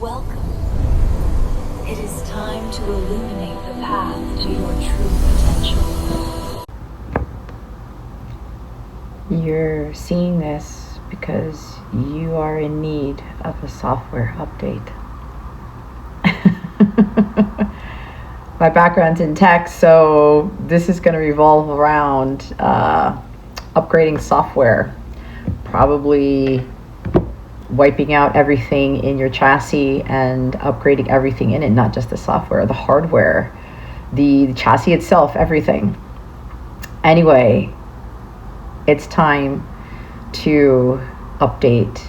Welcome. It is time to illuminate the path to your true potential. You're seeing this because you are in need of a software update. My background's in tech, so this is going to revolve around upgrading software, probably wiping out everything in your chassis and upgrading everything in it, not just the software, the hardware, the chassis itself, everything. Anyway, it's time to update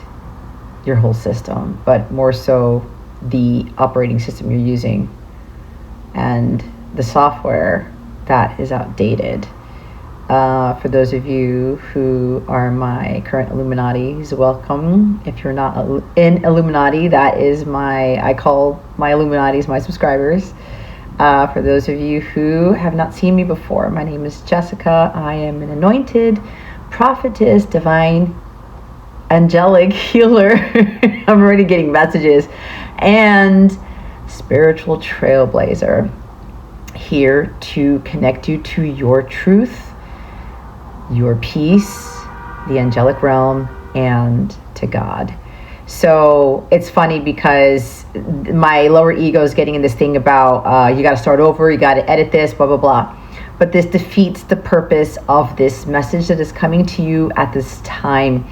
your whole system, but more so the operating system you're using and the software that is outdated. For those of you who are my current Illuminatis, welcome. If you're not in Illuminati, that is I call my Illuminatis my subscribers. For those of you who have not seen me before, my name is Jessica. I am an anointed prophetess, divine, angelic healer. I'm already getting messages. And spiritual trailblazer, here to connect you to your truth, your peace, the angelic realm, and to God. So it's funny because my lower ego is getting in this thing about you got to start over, you got to edit this, blah, blah, blah. But this defeats the purpose of this message that is coming to you at this time.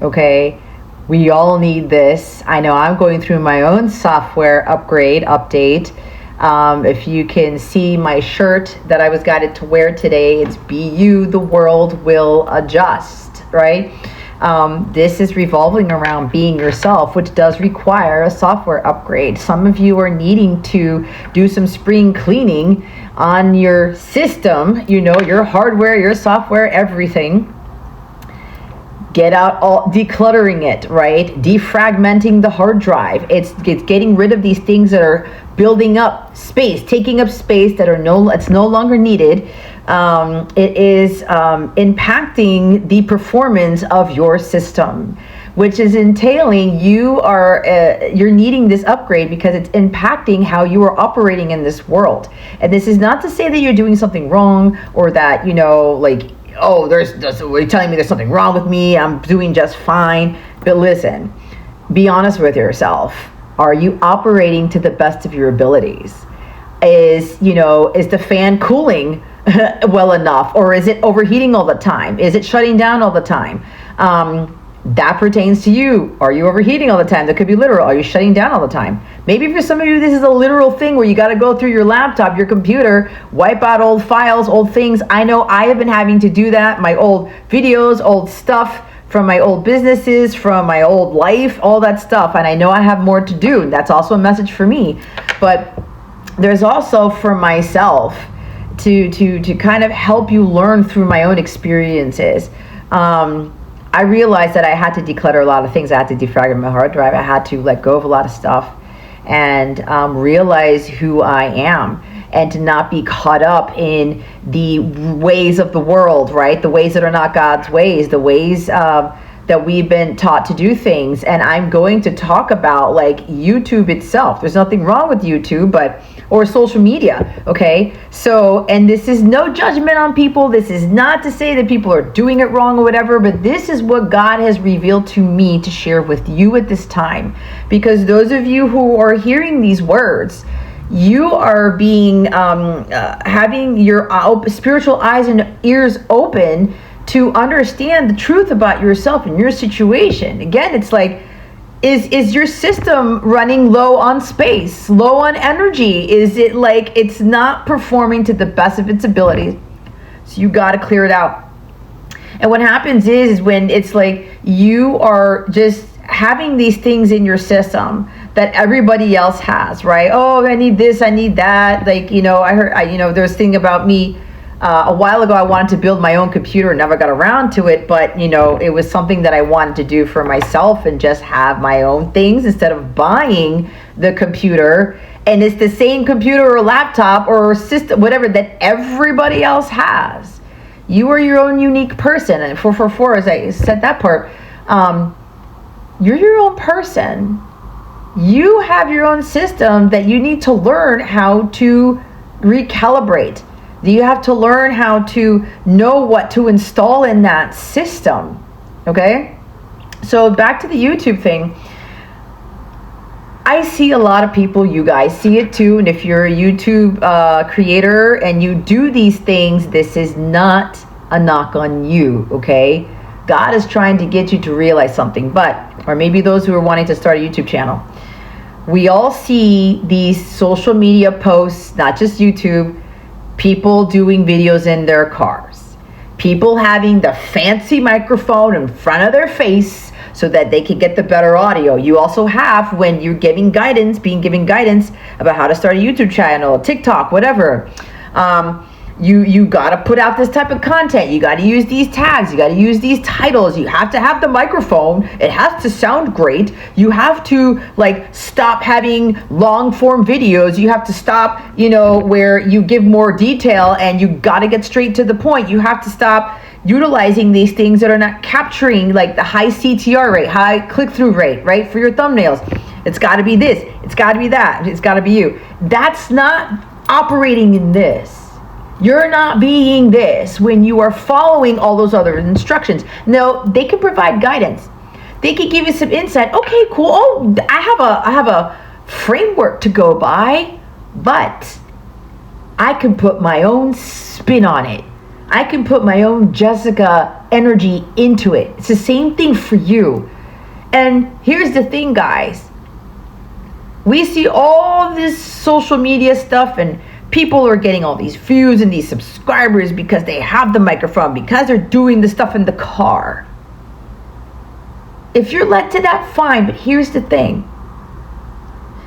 Okay? We all need this. I know I'm going through my own software update. If you can see my shirt that I was guided to wear today, it's Be You, the world will adjust, right? This is revolving around being yourself, which does require a software upgrade. Some of you are needing to do some spring cleaning on your system, your hardware, your software, everything. Get out decluttering it, right? Defragmenting the hard drive. It's getting rid of these things that are building up space, taking up space that it's no longer needed. It is impacting the performance of your system, which is entailing you're needing this upgrade because it's impacting how you are operating in this world. And this is not to say that you're doing something wrong or that, you're telling me there's something wrong with me, I'm doing just fine. But listen, be honest with yourself. Are you operating to the best of your abilities? Is the fan cooling well enough, or is it overheating all the time? Is it shutting down all the time? That pertains to you. Are you overheating all the time? That could be literal. Are you shutting down all the time? Maybe for some of you, this is a literal thing where you got to go through your laptop, your computer, wipe out old files, old things. I know I have been having to do that. My old videos, old stuff from my old businesses, from my old life, all that stuff. And I know I have more to do. That's also a message for me. But there's also for myself to kind of help you learn through my own experiences. I realized that I had to declutter a lot of things. I had to defragment my hard drive. I had to let go of a lot of stuff and realize who I am and to not be caught up in the ways of the world, right? The ways that are not God's ways, the ways that we've been taught to do things. And I'm going to talk about YouTube itself. There's nothing wrong with YouTube, or social media, okay? So, and this is no judgment on people. This is not to say that people are doing it wrong or whatever, but this is what God has revealed to me to share with you at this time. Because those of you who are hearing these words, you are being, having your spiritual eyes and ears open to understand the truth about yourself and your situation. Again, it's like, is your system running low on space, low on energy? Is it like it's not performing to the best of its ability? So you got to clear it out. And what happens is when it's like you are just having these things in your system that everybody else has, right? Oh, I need this, I need that. I heard, there's a thing about me. A while ago, I wanted to build my own computer, never got around to it, but it was something that I wanted to do for myself and just have my own things instead of buying the computer. And it's the same computer or laptop or system, whatever, that everybody else has. You are your own unique person. And 444, as I said that part, you're your own person. You have your own system that you need to learn how to recalibrate. You have to learn how to know what to install in that system. Okay? So back to the YouTube thing. I see a lot of people, you guys see it too, and if you're a YouTube creator and you do these things, this is not a knock on you, okay? God is trying to get you to realize something, or maybe those who are wanting to start a YouTube channel. We all see these social media posts, not just YouTube, people doing videos in their cars, people having the fancy microphone in front of their face so that they can get the better audio. You also have, when you're being given guidance about how to start a YouTube channel, TikTok, whatever. You got to put out this type of content. You got to use these tags. You got to use these titles. You have to have the microphone. It has to sound great. You have to stop having long form videos. You have to stop, where you give more detail, and you got to get straight to the point. You have to stop utilizing these things that are not capturing the high CTR rate, high click-through rate, right? For your thumbnails. It's got to be this. It's got to be that. It's got to be you. That's not operating in this. You're not being this when you are following all those other instructions. No, they can provide guidance. They can give you some insight. Okay, cool. Oh, I have a framework to go by, but I can put my own spin on it. I can put my own Jessica energy into it. It's the same thing for you. And here's the thing, guys. We see all this social media stuff, and people are getting all these views and these subscribers because they have the microphone, because they're doing the stuff in the car. If you're led to that, fine. But here's the thing.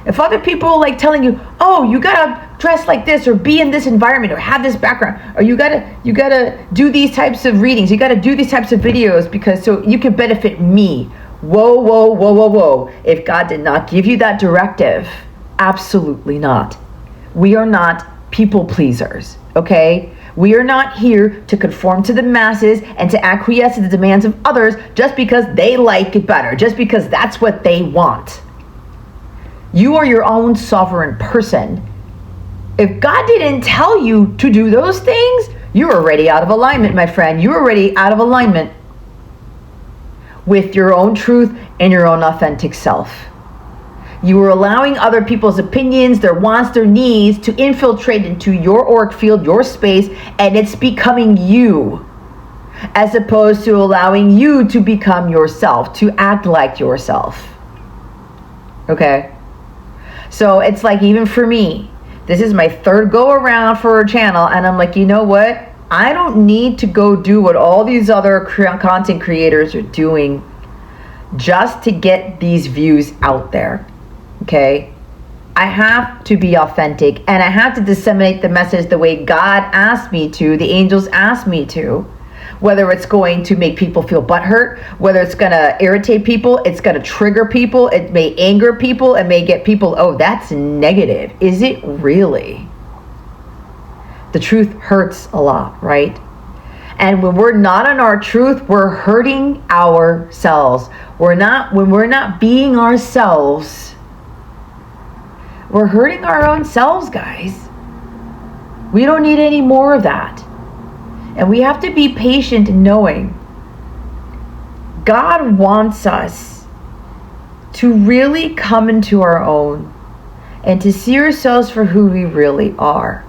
If other people are telling you, oh, you gotta dress like this, or be in this environment, or have this background, or you gotta do these types of readings, you gotta do these types of videos because so you can benefit me. Whoa, whoa, whoa, whoa, whoa. If God did not give you that directive, absolutely not. We are not people pleasers, okay? We are not here to conform to the masses and to acquiesce to the demands of others just because they like it better, just because that's what they want. You are your own sovereign person. If God didn't tell you to do those things, you're already out of alignment, my friend. You're already out of alignment with your own truth and your own authentic self. You are allowing other people's opinions, their wants, their needs to infiltrate into your auric field, your space, and it's becoming you, as opposed to allowing you to become yourself, to act like yourself. Okay? So it's even for me, this is my third go around for a channel, and I'm you know what? I don't need to go do what all these other content creators are doing just to get these views out there. Okay? I have to be authentic, and I have to disseminate the message the way God asked me to, the angels asked me to. Whether it's going to make people feel butthurt, whether it's going to irritate people, it's going to trigger people, it may anger people, it may get people, oh, that's negative. Is it really? The truth hurts a lot, right? And when we're not in our truth, we're hurting ourselves. When we're not being ourselves, we're hurting our own selves, guys. We don't need any more of that. And we have to be patient in knowing God wants us to really come into our own and to see ourselves for who we really are.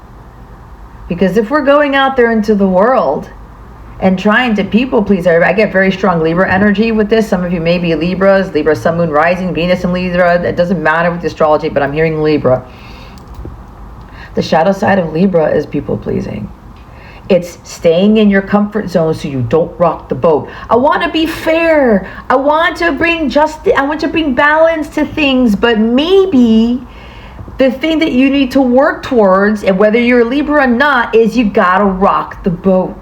Because if we're going out there into the world and trying to people please everybody, I get very strong Libra energy with this. Some of you may be Libras, Libra, Sun, Moon, Rising, Venus in Libra. It doesn't matter with the astrology, but I'm hearing Libra. The shadow side of Libra is people pleasing. It's staying in your comfort zone so you don't rock the boat. I want to be fair. I want to bring justice. I want to bring balance to things. But maybe the thing that you need to work towards, and whether you're a Libra or not, is you got to rock the boat.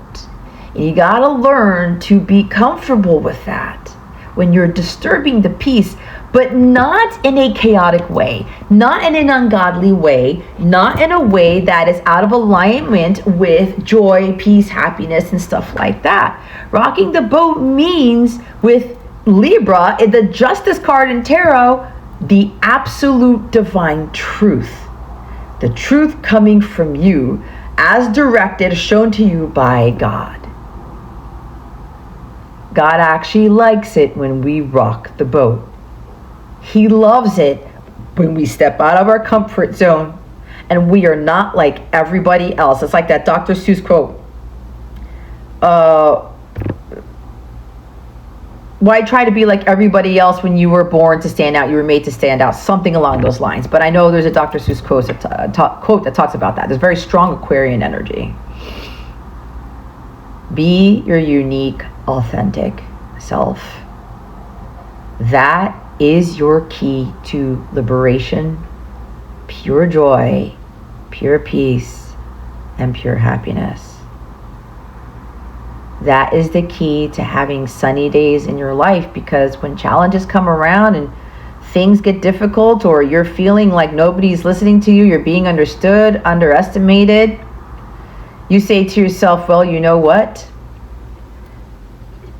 And you got to learn to be comfortable with that when you're disturbing the peace, but not in a chaotic way, not in an ungodly way, not in a way that is out of alignment with joy, peace, happiness, and stuff like that. Rocking the boat means, with Libra, the Justice card in tarot, the absolute divine truth, the truth coming from you as directed, shown to you by God. God actually likes it when we rock the boat. He loves it when we step out of our comfort zone and we are not like everybody else. It's like that Dr. Seuss quote. Why try to be like everybody else when you were born to stand out? You were made to stand out. Something along those lines. But I know there's a Dr. Seuss quote that talks about that. There's very strong Aquarian energy. Be your unique, authentic self. That is your key to liberation, pure joy, pure peace, and pure happiness. That is the key to having sunny days in your life, because when challenges come around and things get difficult, or you're feeling like nobody's listening to you, you're being understood, underestimated, you say to yourself, well, you know what?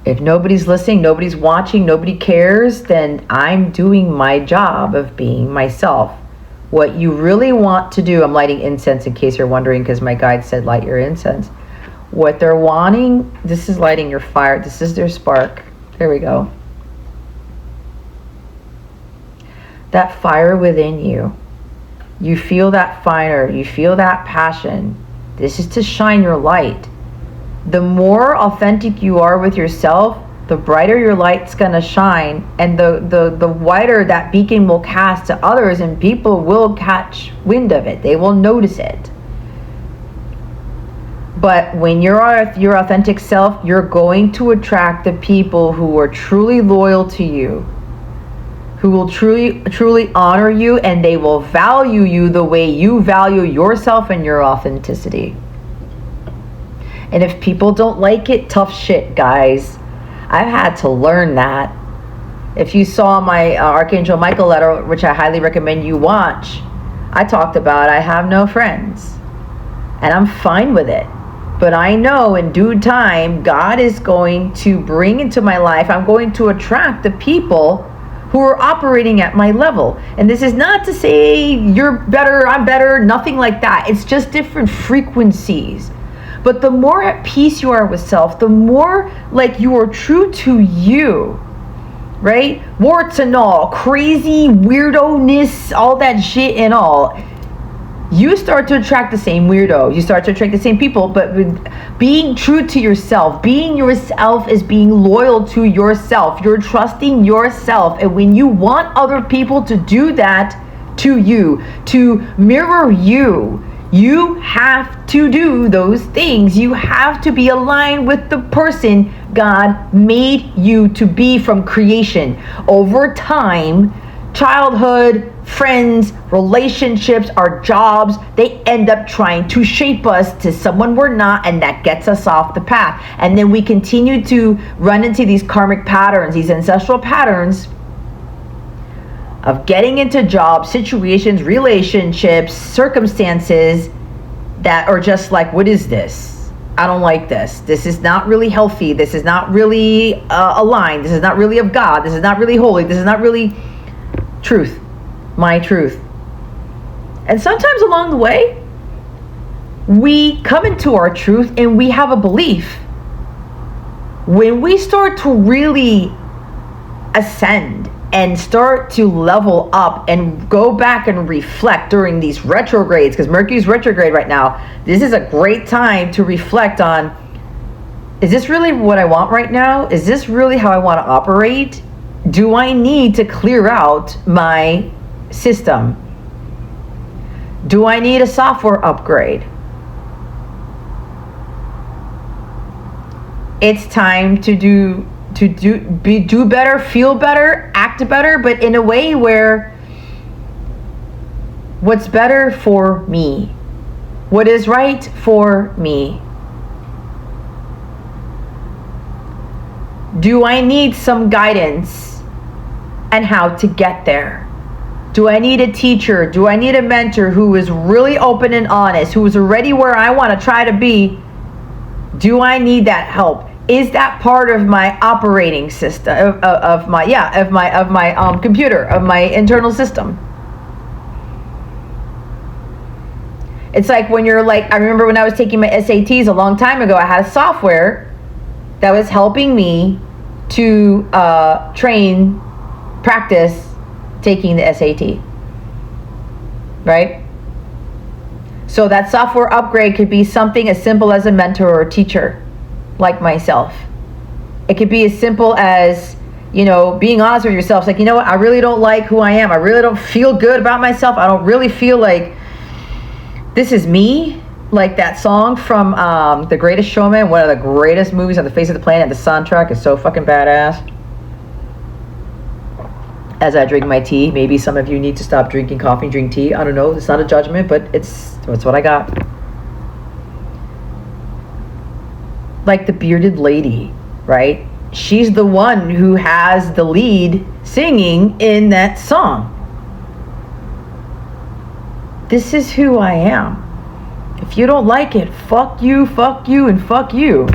If nobody's listening, nobody's watching, nobody cares, then I'm doing my job of being myself. What you really want to do, I'm lighting incense in case you're wondering, because my guide said light your incense. What they're wanting, this is lighting your fire. This is their spark. There we go. That fire within you. You feel that fire. You feel that passion. This is to shine your light. The more authentic you are with yourself, the brighter your light's gonna shine, and the wider that beacon will cast to others, and people will catch wind of it. They will notice it. But when you're your authentic self, you're going to attract the people who are truly loyal to you, who will truly honor you, and they will value you the way you value yourself and your authenticity. And if people don't like it, tough shit, guys. I've had to learn that. If you saw my Archangel Michael letter, which I highly recommend you watch, I talked about I have no friends. And I'm fine with it. But I know in due time, God is going to bring into my life, I'm going to attract the people who are operating at my level. And this is not to say you're better, I'm better, nothing like that. It's just different frequencies. But the more at peace you are with self, the more like you are true to you, right? Warts and all, crazy weirdo-ness, all that shit and all. You start to attract the same weirdo. You start to attract the same people. But with being true to yourself, being yourself is being loyal to yourself. You're trusting yourself. And when you want other people to do that to you, to mirror you, you have to do those things. You have to be aligned with the person God made you to be from creation. Over time, childhood, friends, relationships, our jobs, they end up trying to shape us to someone we're not, and that gets us off the path. And then we continue to run into these karmic patterns, these ancestral patterns of getting into jobs, situations, relationships, circumstances that are just like, what is this? I don't like this. This is not really healthy. This is not really aligned. This is not really of God. This is not really holy. This is not really truth, my truth. And sometimes along the way, we come into our truth and we have a belief. When we start to really ascend and start to level up and go back and reflect during these retrogrades, because Mercury's retrograde right now, this is a great time to reflect on, is this really what I want right now? Is this really how I want to operate? Do I need to clear out my system? Do I need a software upgrade? It's time to do better, feel better, act better, but in a way where what's better for me, what is right for me. Do I need some guidance and how to get there? Do I need a teacher? Do I need a mentor who is really open and honest, who is already where I want to try to be? Do I need that help? is that part of my operating system of my computer, of my internal system? It's like when you're like, I remember when I was taking my SATs a long time ago, I had a software that was helping me to practice taking the SAT, right? So that software upgrade could be something as simple as a mentor or a teacher like myself. It could be as simple as, being honest with yourself. It's like, you know what, I really don't like who I am. I really don't feel good about myself. I don't really feel like this is me. Like that song from The Greatest Showman, one of the greatest movies on the face of the planet. The soundtrack is so fucking badass. As I drink my tea, maybe some of you need to stop drinking coffee and drink tea. I don't know. It's not a judgment, but it's what I got. Like the bearded lady, right? She's the one who has the lead singing in that song. This is who I am. If you don't like it, fuck you, and fuck you.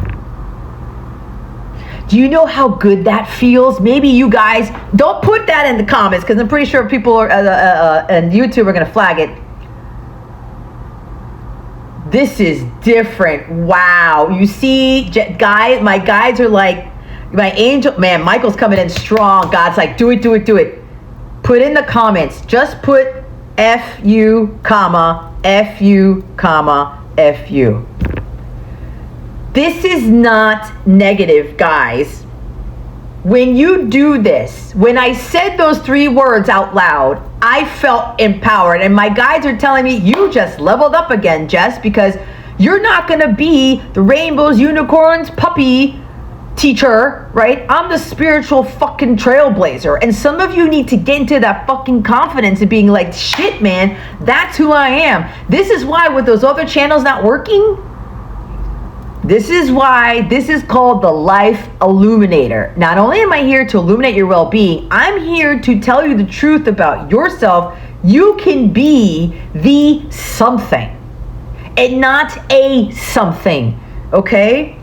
Do you know how good that feels? Maybe you guys, don't put that in the comments, because I'm pretty sure people are, and YouTube are going to flag it. This is different. Wow. You see, my guides are like, my angel, man, Michael's coming in strong. God's like, do it. Put in the comments. Just put F-U, F-U, F-U. This is not negative, guys. When you do this, when I said those 3 words out loud, I felt empowered. And my guides are telling me, you just leveled up again, Jess, because you're not going to be the rainbows, unicorns, puppy teacher, right? I'm the spiritual fucking trailblazer. And some of you need to get into that fucking confidence and being like, shit, man, that's who I am. This is why with those other channels not working, this is why this is called the Life Illuminator. Not only am I here to illuminate your well-being, I'm here to tell you the truth about yourself. You can be the something and not a something, okay?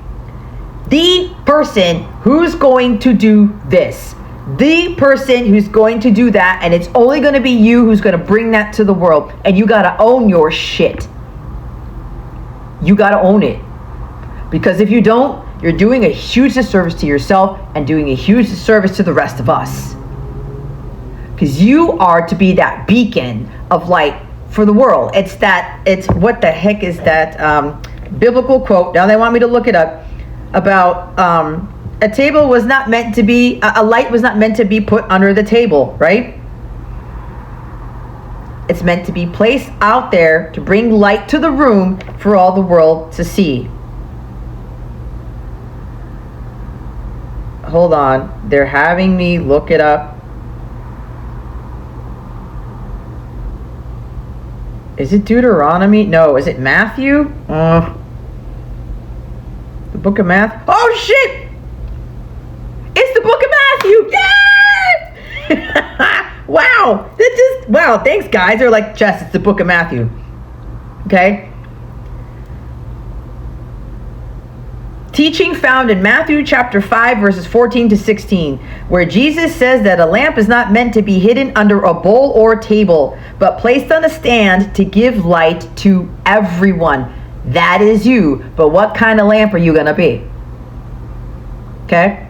The person who's going to do this, the person who's going to do that, and it's only going to be you who's going to bring that to the world. And you got to own your shit. You got to own it. Because if you don't, you're doing a huge disservice to yourself and doing a huge disservice to the rest of us. Because you are to be that beacon of light for the world. It's what the heck is that biblical quote? Now they want me to look it up. About a table was not meant to be, a light was not meant to be put under the table, right? It's meant to be placed out there to bring light to the room for all the world to see. Hold on, they're having me look it up. Is it Deuteronomy? No, is it Matthew? The book of Matthew. Oh shit! It's the book of Matthew! Yeah! Wow! Wow, thanks guys. They're like, Jess, it's the book of Matthew. Okay? Teaching found in Matthew chapter 5 verses 14 to 16, where Jesus says that a lamp is not meant to be hidden under a bowl or table, but placed on a stand to give light to everyone. That is you. But what kind of lamp are you going to be? Okay?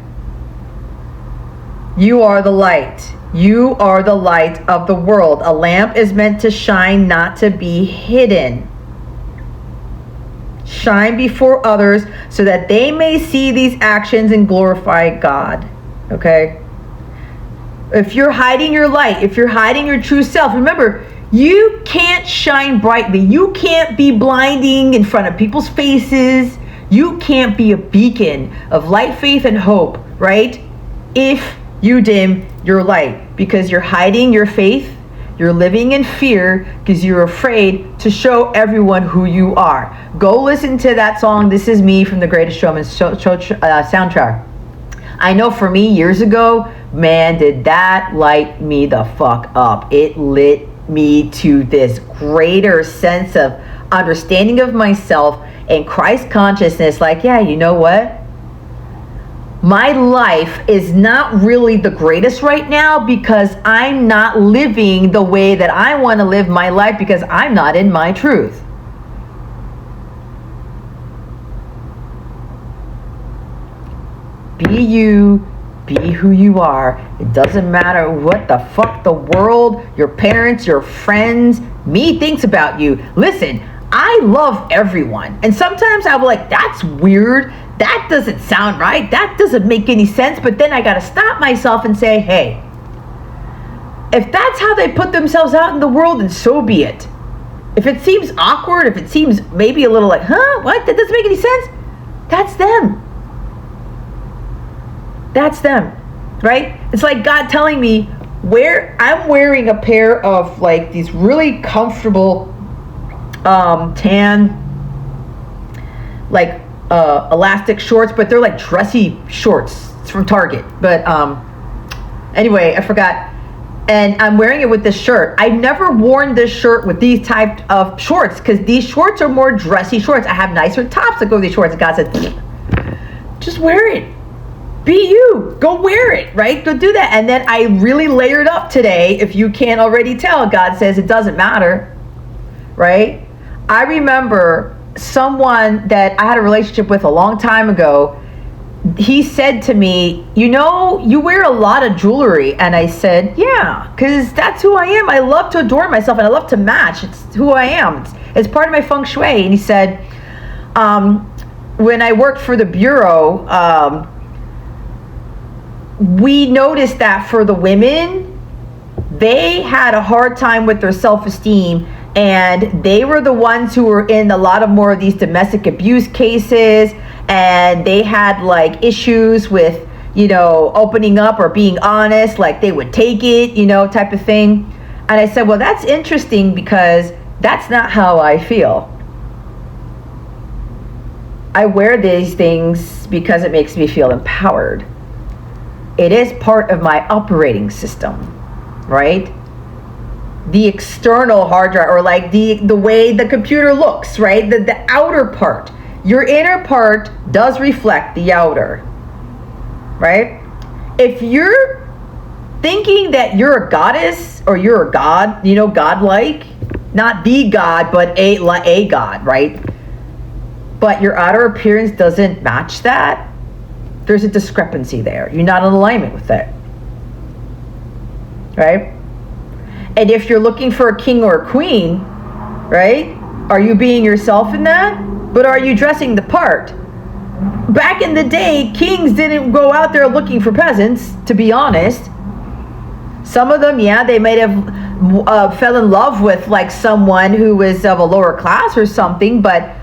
You are the light. You are the light of the world. A lamp is meant to shine, not to be hidden. Shine before others so that they may see these actions and glorify God. Okay? If you're hiding your light, if you're hiding your true self, remember, you can't shine brightly. You can't be blinding in front of people's faces. You can't be a beacon of light, faith, and hope, right? If you dim your light, because you're hiding your faith, you're living in fear because you're afraid to show everyone who you are. Go listen to that song, This Is Me, from The Greatest Showman soundtrack. I know for me, years ago, man, did that light me the fuck up. It lit me to this greater sense of understanding of myself and Christ consciousness. Like, yeah, you know what? my life is not really the greatest right now because I'm not living the way that I want to live my life because I'm not in my truth. Be you, be who you are. It doesn't matter what the fuck the world, your parents, your friends, me thinks about you. Listen, I love everyone. And sometimes I'm like, that's weird. That doesn't sound right. That doesn't make any sense. But then I got to stop myself and say, hey, if that's how they put themselves out in the world, then so be it. If it seems awkward, if it seems maybe a little like, huh, what? That doesn't make any sense. That's them. That's them, right? It's like God telling me I'm wearing a pair of like these really comfortable tan, like elastic shorts, but they're like dressy shorts. It's from Target. But anyway, I forgot. And I'm wearing it with this shirt. I've never worn this shirt with these type of shorts because these shorts are more dressy shorts. I have nicer tops that go with these shorts. And God said, just wear it. Be you. Go wear it, right? Go do that. And then I really layered up today. If you can't already tell, God says it doesn't matter, right? I remember someone that I had a relationship with a long time ago. He said to me, you know, you wear a lot of jewelry. And I said, yeah, because that's who I am. I love to adorn myself and I love to match. It's who I am. It's part of my feng shui. And he said, when I worked for the Bureau, we noticed that for the women, they had a hard time with their self-esteem, and they were the ones who were in a lot of more of these domestic abuse cases, and they had like issues with, you know, opening up or being honest, like they would take it, you know, type of thing. And I said, well, that's interesting because that's not how I feel. I wear these things because it makes me feel empowered. It is part of my operating system, right? The external hard drive, or like the way the computer looks, right? The outer part. Your inner part does reflect the outer, right? If you're thinking that you're a goddess or you're a god, you know, godlike, not the god, but a god, right? But your outer appearance doesn't match that, there's a discrepancy there. You're not in alignment with it, right? And if you're looking for a king or a queen, right? Are you being yourself in that? But are you dressing the part? Back in the day, kings didn't go out there looking for peasants, to be honest. Some of them, yeah, they might have fell in love with like someone who was of a lower class or something, but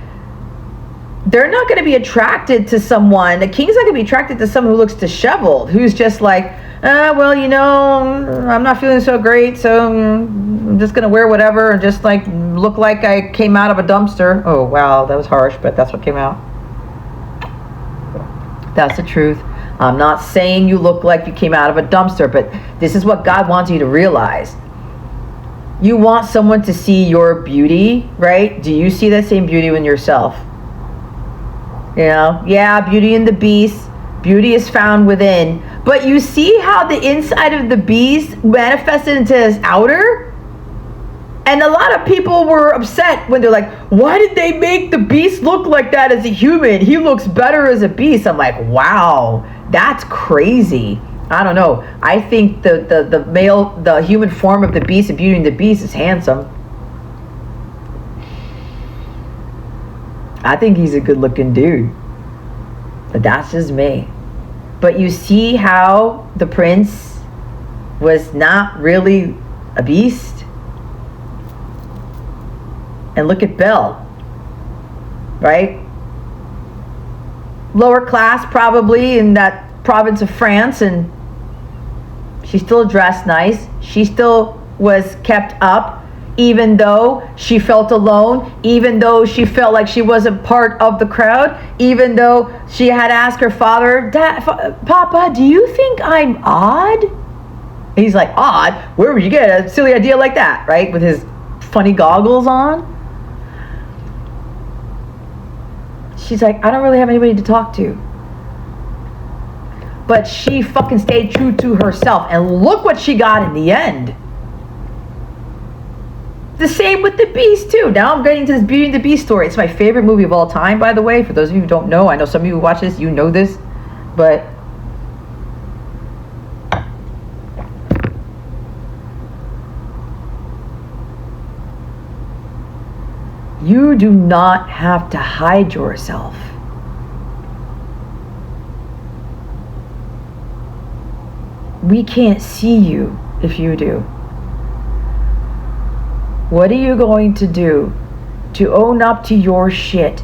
they're not going to be attracted to someone. The king's not going to be attracted to someone who looks disheveled, who's just like, well, you know, I'm not feeling so great, so I'm just going to wear whatever and just like look like I came out of a dumpster. Oh, wow, that was harsh, but that's what came out. That's the truth. I'm not saying you look like you came out of a dumpster, but this is what God wants you to realize. You want someone to see your beauty, right? Do you see that same beauty in yourself? You know, yeah, Beauty and the Beast. Beauty is found within. But you see how the inside of the beast manifested into his outer? And a lot of people were upset when they're like, why did they make the beast look like that as a human? He looks better as a beast. I'm like, wow, that's crazy. I don't know. I think the human form of the beast and Beauty and the Beast is handsome. I think he's a good looking dude. But that's just me. But you see how the prince was not really a beast? And look at Belle, right? Lower class probably in that province of France, and she still dressed nice. She still was kept up, even though she felt alone, even though she felt like she wasn't part of the crowd, even though she had asked her father, Papa, do you think I'm odd? And he's like, odd? Where would you get a silly idea like that, right? With his funny goggles on. She's like, I don't really have anybody to talk to. But she fucking stayed true to herself. And look what she got in the end. The same with the Beast too. Now I'm getting to this Beauty and the Beast story. It's my favorite movie of all time, by the way. For those of you who don't know, I know some of you who watch this, you know this. But you do not have to hide yourself. We can't see you if you do. What are you going to do to own up to your shit?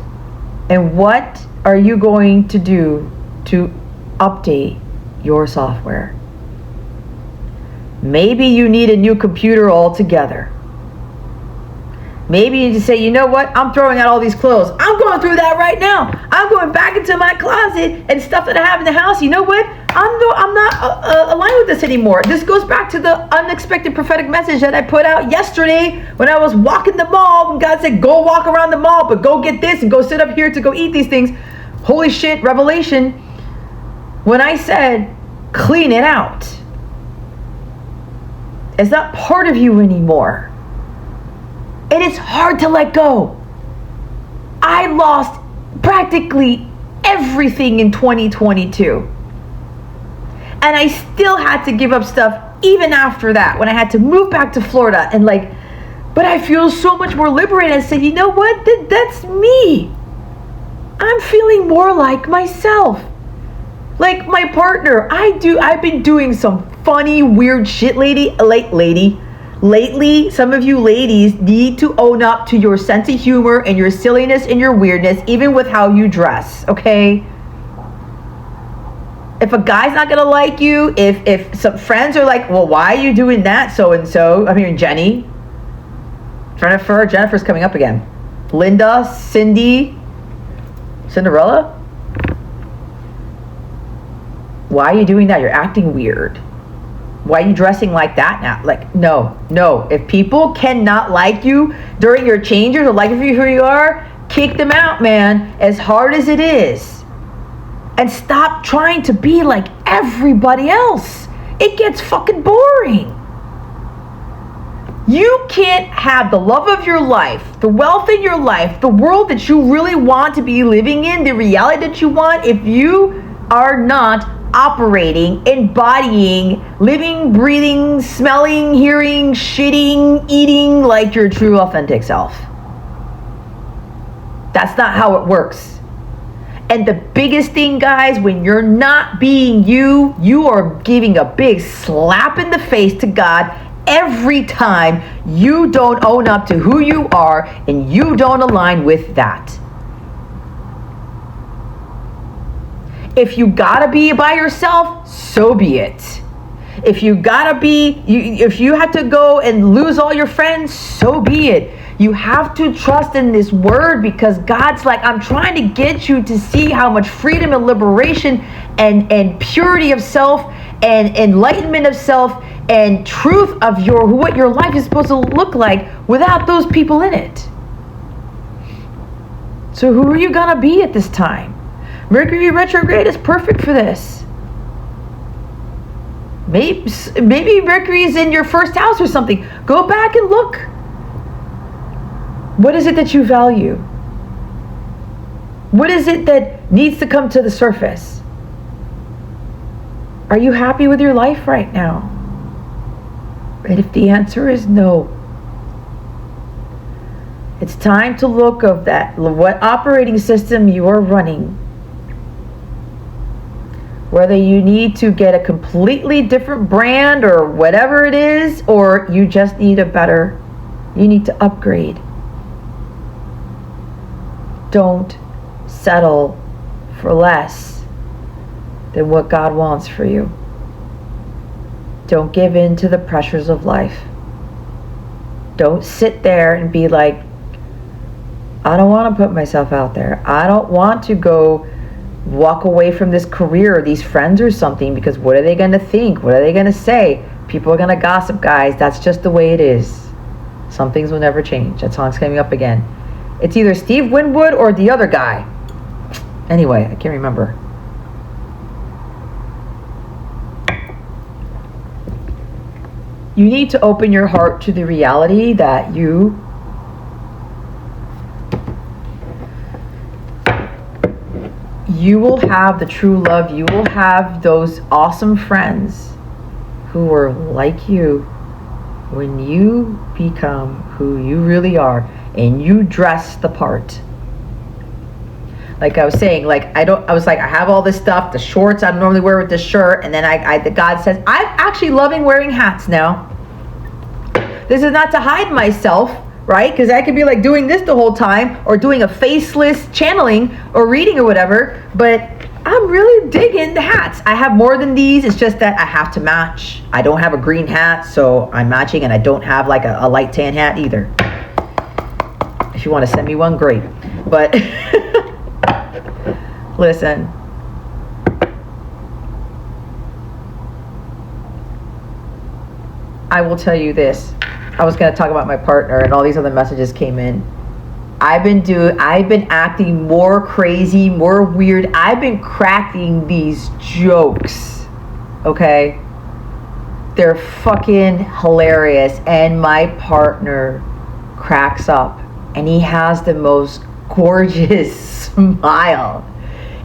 And what are you going to do to update your software? Maybe you need a new computer altogether. Maybe you need to say, you know what? I'm throwing out all these clothes. I'm going through that right now. I'm going back into my closet and stuff that I have in the house. You know what? I'm not aligned with this anymore. This goes back to the unexpected prophetic message that I put out yesterday when I was walking the mall. When God said, go walk around the mall, but go get this and go sit up here to go eat these things. Holy shit, revelation. When I said, clean it out. It's not part of you anymore. And it's hard to let go. I lost practically everything in 2022. And I still had to give up stuff even after that, when I had to move back to Florida and but I feel so much more liberated. I said, you know what? That's me. I'm feeling more like myself. Like my partner, I've been doing some funny, weird shit lately. Some of you ladies need to own up to your sense of humor and your silliness and your weirdness, even with how you dress, okay? If a guy's not gonna like you, if some friends are like, well, why are you doing that, so-and-so? I'm hearing Jenny's coming up again. Linda, Cindy, Cinderella? Why are you doing that? You're acting weird. Why are you dressing like that now? Like, no. If people cannot like you during your changes or like who you are, kick them out, man, as hard as it is. And stop trying to be like everybody else. It gets fucking boring. You can't have the love of your life, the wealth in your life, the world that you really want to be living in, the reality that you want, if you are not operating, embodying, living, breathing, smelling, hearing, shitting, eating like your true authentic self. That's not how it works. And the biggest thing, guys, when you're not being you, you are giving a big slap in the face to God every time you don't own up to who you are and you don't align with that. If you gotta be by yourself, so be it. If you have to go and lose all your friends, so be it. You have to trust in this word, because God's like, I'm trying to get you to see how much freedom and liberation and purity of self and enlightenment of self and truth of what your life is supposed to look like without those people in it. So who are you gonna be at this time? Mercury retrograde is perfect for this. Maybe Mercury is in your first house or something. Go back and look. What is it that you value? What is it that needs to come to the surface? Are you happy with your life right now? And if the answer is no, it's time to look of that, what operating system you are running. Whether you need to get a completely different brand or whatever it is, or you just need you need to upgrade. Don't settle for less than what God wants for you. Don't give in to the pressures of life. Don't sit there and be like, I don't want to put myself out there. I don't want to go walk away from this career or these friends or something, because what are they going to think? What are they going to say? People are going to gossip, guys. That's just the way it is. Some things will never change. That song's coming up again. It's either Steve Winwood or the other guy. Anyway, I can't remember. you need to open your heart to the reality that you will have the true love. You will have those awesome friends who are like you when you become who you really are and you dress the part. Like I was saying, like I have all this stuff, the shorts I normally wear with the shirt, and then God says, I'm actually loving wearing hats now. This is not to hide myself, right? Because I could be like doing this the whole time, or doing a faceless channeling or reading or whatever, but I'm really digging the hats. I have more than these. It's just that I have to match. I don't have a green hat, so I'm matching, and I don't have like a light tan hat either. If you want to send me one, great. But listen, I will tell you this. I was going to talk about my partner, and all these other messages came in. I've been acting more crazy, more weird. I've been cracking these jokes, okay? They're fucking hilarious, and my partner cracks up, and he has the most gorgeous smile.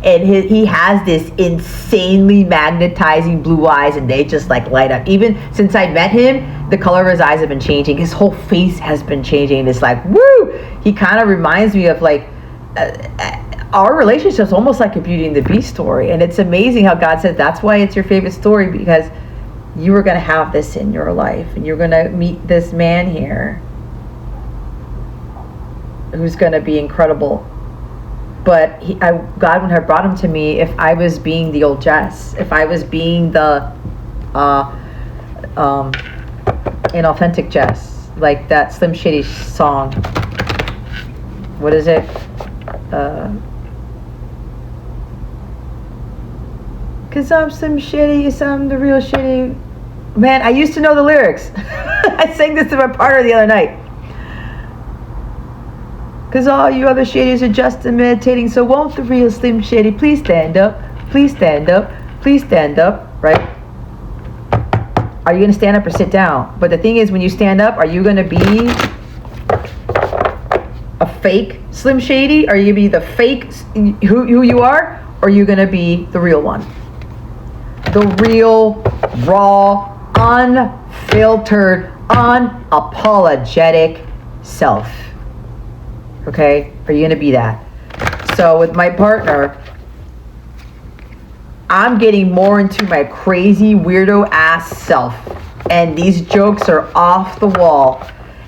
And he has this insanely magnetizing blue eyes, and they just like light up. Even since I met him, the color of his eyes have been changing. His whole face has been changing. It's like, woo! He kind of reminds me of like our relationship's almost like a Beauty and the Beast story. And it's amazing how God says that's why it's your favorite story, because you were going to have this in your life, and you're going to meet this man here who's going to be incredible. But God would have brought him to me if I was being the old Jess, if I was being the inauthentic Jess, like that Slim Shady song. What is it? 'Cause I'm Slim Shady, yes, I'm the real Shady. Man, I used to know the lyrics. I sang this to my partner the other night. 'Cause all you other shadies are just imitating, so won't the real Slim Shady please stand up? Please stand up. Please stand up, right? Are you going to stand up or sit down? But the thing is, when you stand up, are you going to be a fake Slim Shady? Are you going to be the fake who you are? Or are you going to be the real one? The real, raw, unfiltered, unapologetic self. Okay? Are you going to be that? So with my partner, I'm getting more into my crazy weirdo ass self, and these jokes are off the wall,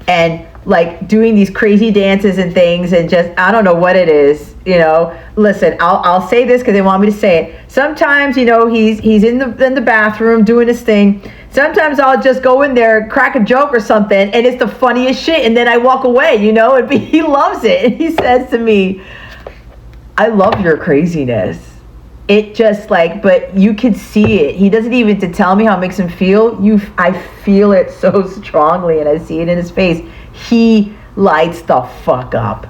and like doing these crazy dances and things, and just I don't know what it is, you know. Listen, I'll say this because they want me to say it. Sometimes, you know, he's in the bathroom doing his thing. Sometimes I'll just go in there, crack a joke or something, and it's the funniest shit, and then I walk away, you know. And he loves it, and he says to me, "I love your craziness." It just like, but you can see it. He doesn't even to tell me how it makes him feel. I feel it so strongly, and I see it in his face. He lights the fuck up.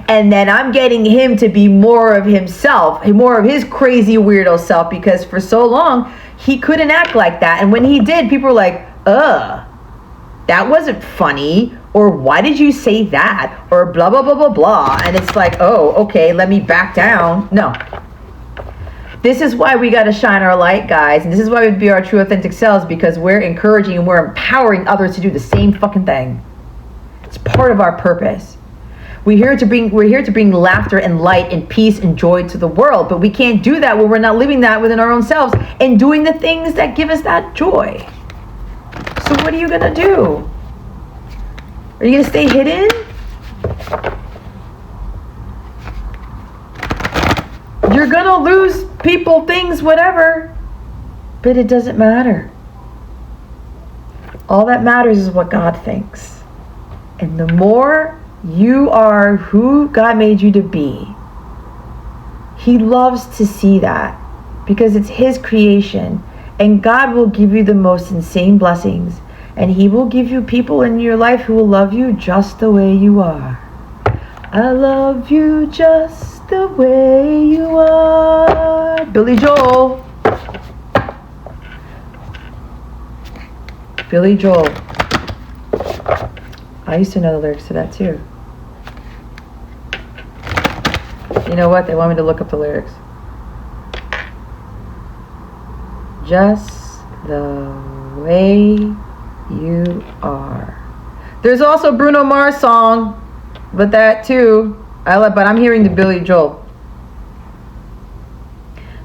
And then I'm getting him to be more of himself, more of his crazy weirdo self, because for so long he couldn't act like that. And when he did, people were like, that wasn't funny, or why did you say that, or blah blah blah blah blah. And it's like, oh, okay, let me back down. No. This is why we got to shine our light, guys. And this is why we be our true authentic selves, because we're encouraging and we're empowering others to do the same fucking thing. It's part of our purpose. We're here to bring laughter and light and peace and joy to the world, but we can't do that when we're not living that within our own selves and doing the things that give us that joy. So what are you going to do? Are you going to stay hidden? You're going to lose people, things, whatever, but it doesn't matter. All that matters is what God thinks. And the more you are who God made you to be, He loves to see that, because it's His creation, and God will give you the most insane blessings, and He will give you people in your life who will love you just the way you are. I love you just the way you are. Billy Joel. Billy Joel. I used to know the lyrics to that too. You know what? They want me to look up the lyrics. Just the way you are. There's also Bruno Mars song, but that too. But I'm hearing the Billy Joel.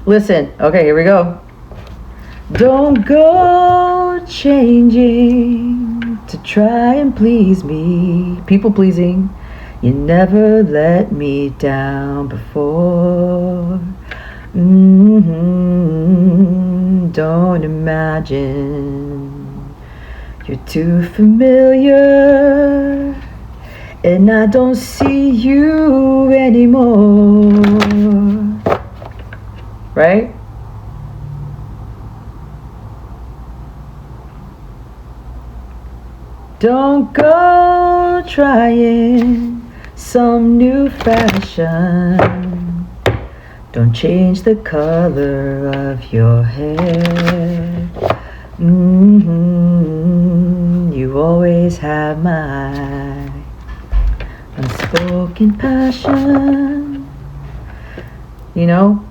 Listen. Okay, here we go. Don't go changing to try and please me. People pleasing. You never let me down before. Don't imagine you're too familiar, and I don't see you anymore. Right? Don't go trying some new fashion. Don't change the color of your hair. You always have my unspoken passion. You know?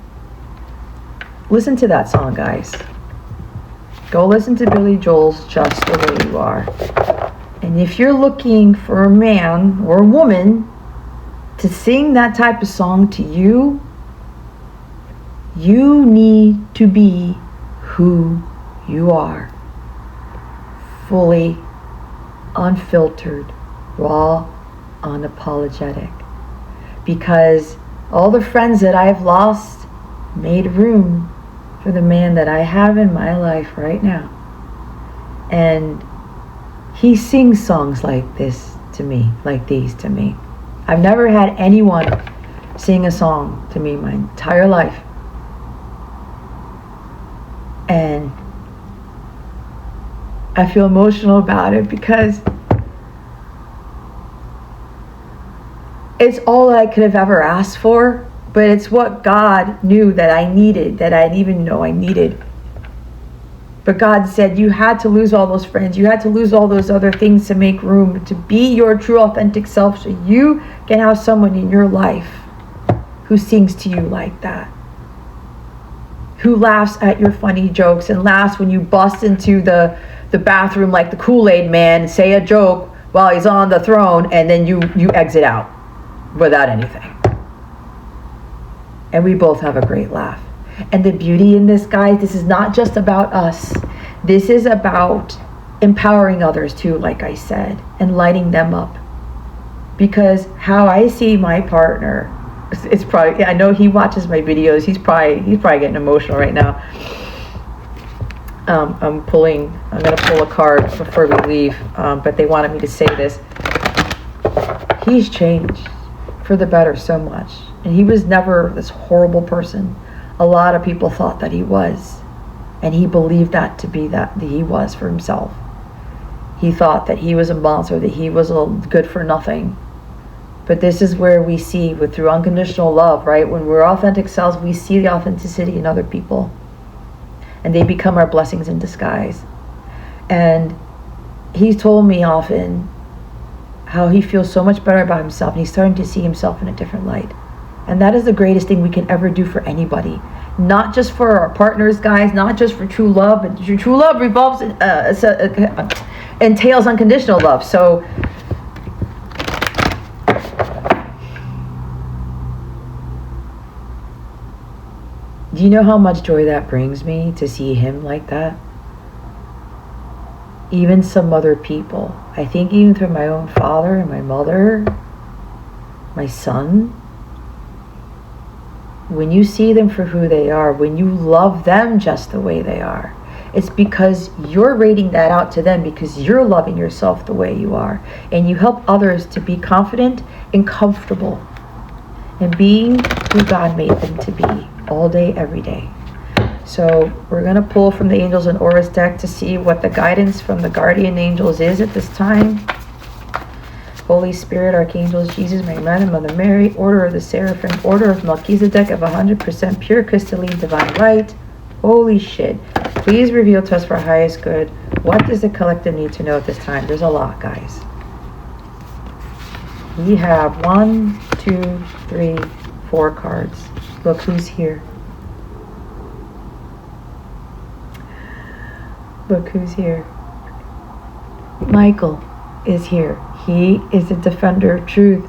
Listen to that song, guys. Go listen to Billy Joel's Just the Way You Are. And if you're looking for a man or a woman to sing that type of song to you, you need to be who you are. Fully, unfiltered, raw, unapologetic. Because all the friends that I've lost made room for the man that I have in my life right now. And he sings songs like this to me, like these to me. I've never had anyone sing a song to me my entire life. And I feel emotional about it because it's all that I could have ever asked for, but it's what God knew that I needed, that I didn't even know I needed. But God said you had to lose all those friends. You had to lose all those other things to make room to be your true authentic self so you can have someone in your life who sings to you like that. Who laughs at your funny jokes and laughs when you bust into the bathroom like the Kool-Aid man and say a joke while he's on the throne, and then you exit out without anything. And we both have a great laugh. And the beauty in this, guys, this is not just about us. This is about empowering others too, like I said, and lighting them up. Because how I see my partner, it's probably, I know he watches my videos. He's probably getting emotional right now. I'm going to pull a card before we leave, but they wanted me to say this. He's changed for the better so much. And he was never this horrible person. A lot of people thought that he was. And he believed that to be that he was for himself. He thought that he was a monster, that he was good for nothing. But this is where we see, through unconditional love, right? When we're authentic selves, we see the authenticity in other people. And they become our blessings in disguise. And he's told me often how he feels so much better about himself. And he's starting to see himself in a different light. And that is the greatest thing we can ever do for anybody. Not just for our partners, guys. Not just for true love. But true love revolves, entails unconditional love. So do you know how much joy that brings me to see him like that? Even some other people. I think even through my own father and my mother, my son. When you see them for who they are, when you love them just the way they are, it's because you're rating that out to them because you're loving yourself the way you are. And you help others to be confident and comfortable and being who God made them to be all day, every day. So we're going to pull from the Angels and Auras deck to see what the guidance from the guardian angels is at this time. Holy Spirit, Archangels, Jesus, Mary, Madam, Mother Mary, Order of the Seraphim, Order of Melchizedek of 100% pure crystalline divine light. Holy shit. Please reveal to us for our highest good. What does the collective need to know at this time? There's a lot, guys. We have 1, 2, 3, 4 cards. Look who's here. Look who's here. Michael is here. He is the defender of truth.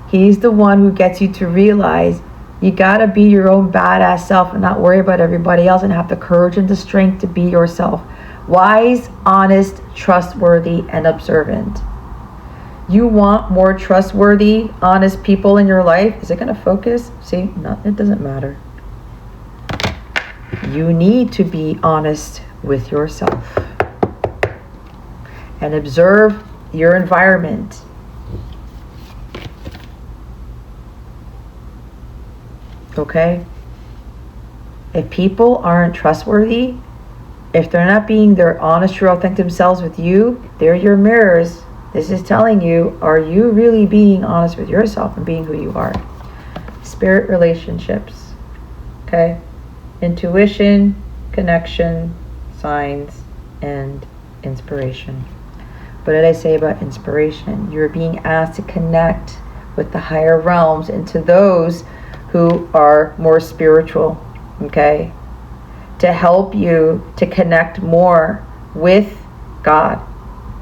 He's the one who gets you to realize you gotta be your own badass self and not worry about everybody else, and have the courage and the strength to be yourself. Wise, honest, trustworthy, and observant. You want more trustworthy, honest people in your life. Is it gonna focus? See, no, it doesn't matter. You need to be honest with yourself and observe your environment. Okay? If people aren't trustworthy, if they're not being their honest, true, authentic themselves with you, they're your mirrors. This is telling you, are you really being honest with yourself and being who you are? Spirit relationships. Okay? Intuition, connection, signs, and inspiration. What did I say about inspiration? You're being asked to connect with the higher realms and to those who are more spiritual, okay? To help you to connect more with God,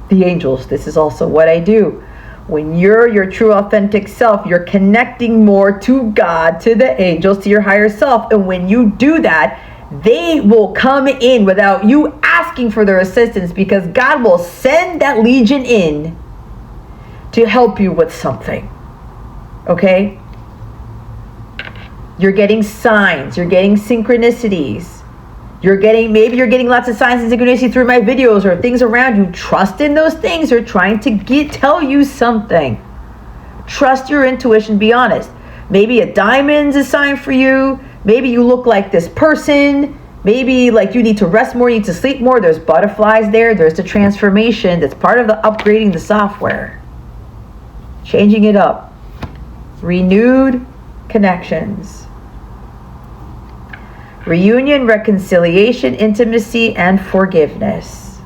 the angels. This is also what I do. When you're your true authentic self, you're connecting more to God, to the angels, to your higher self. And when you do that, they will come in without you asking for their assistance, because God will send that legion in to help you with something. Okay? You're getting signs, you're getting synchronicities. Maybe you're getting lots of signs and synchronicity through my videos or things around you. Trust in those things. They're trying to tell you something. Trust your intuition, be honest. Maybe a diamond's a sign for you. Maybe you look like this person. Maybe like you need to rest more, you need to sleep more. There's butterflies there. There's the transformation. That's part of the upgrading the software. Changing it up. Renewed connections. Reunion, reconciliation, intimacy, and forgiveness.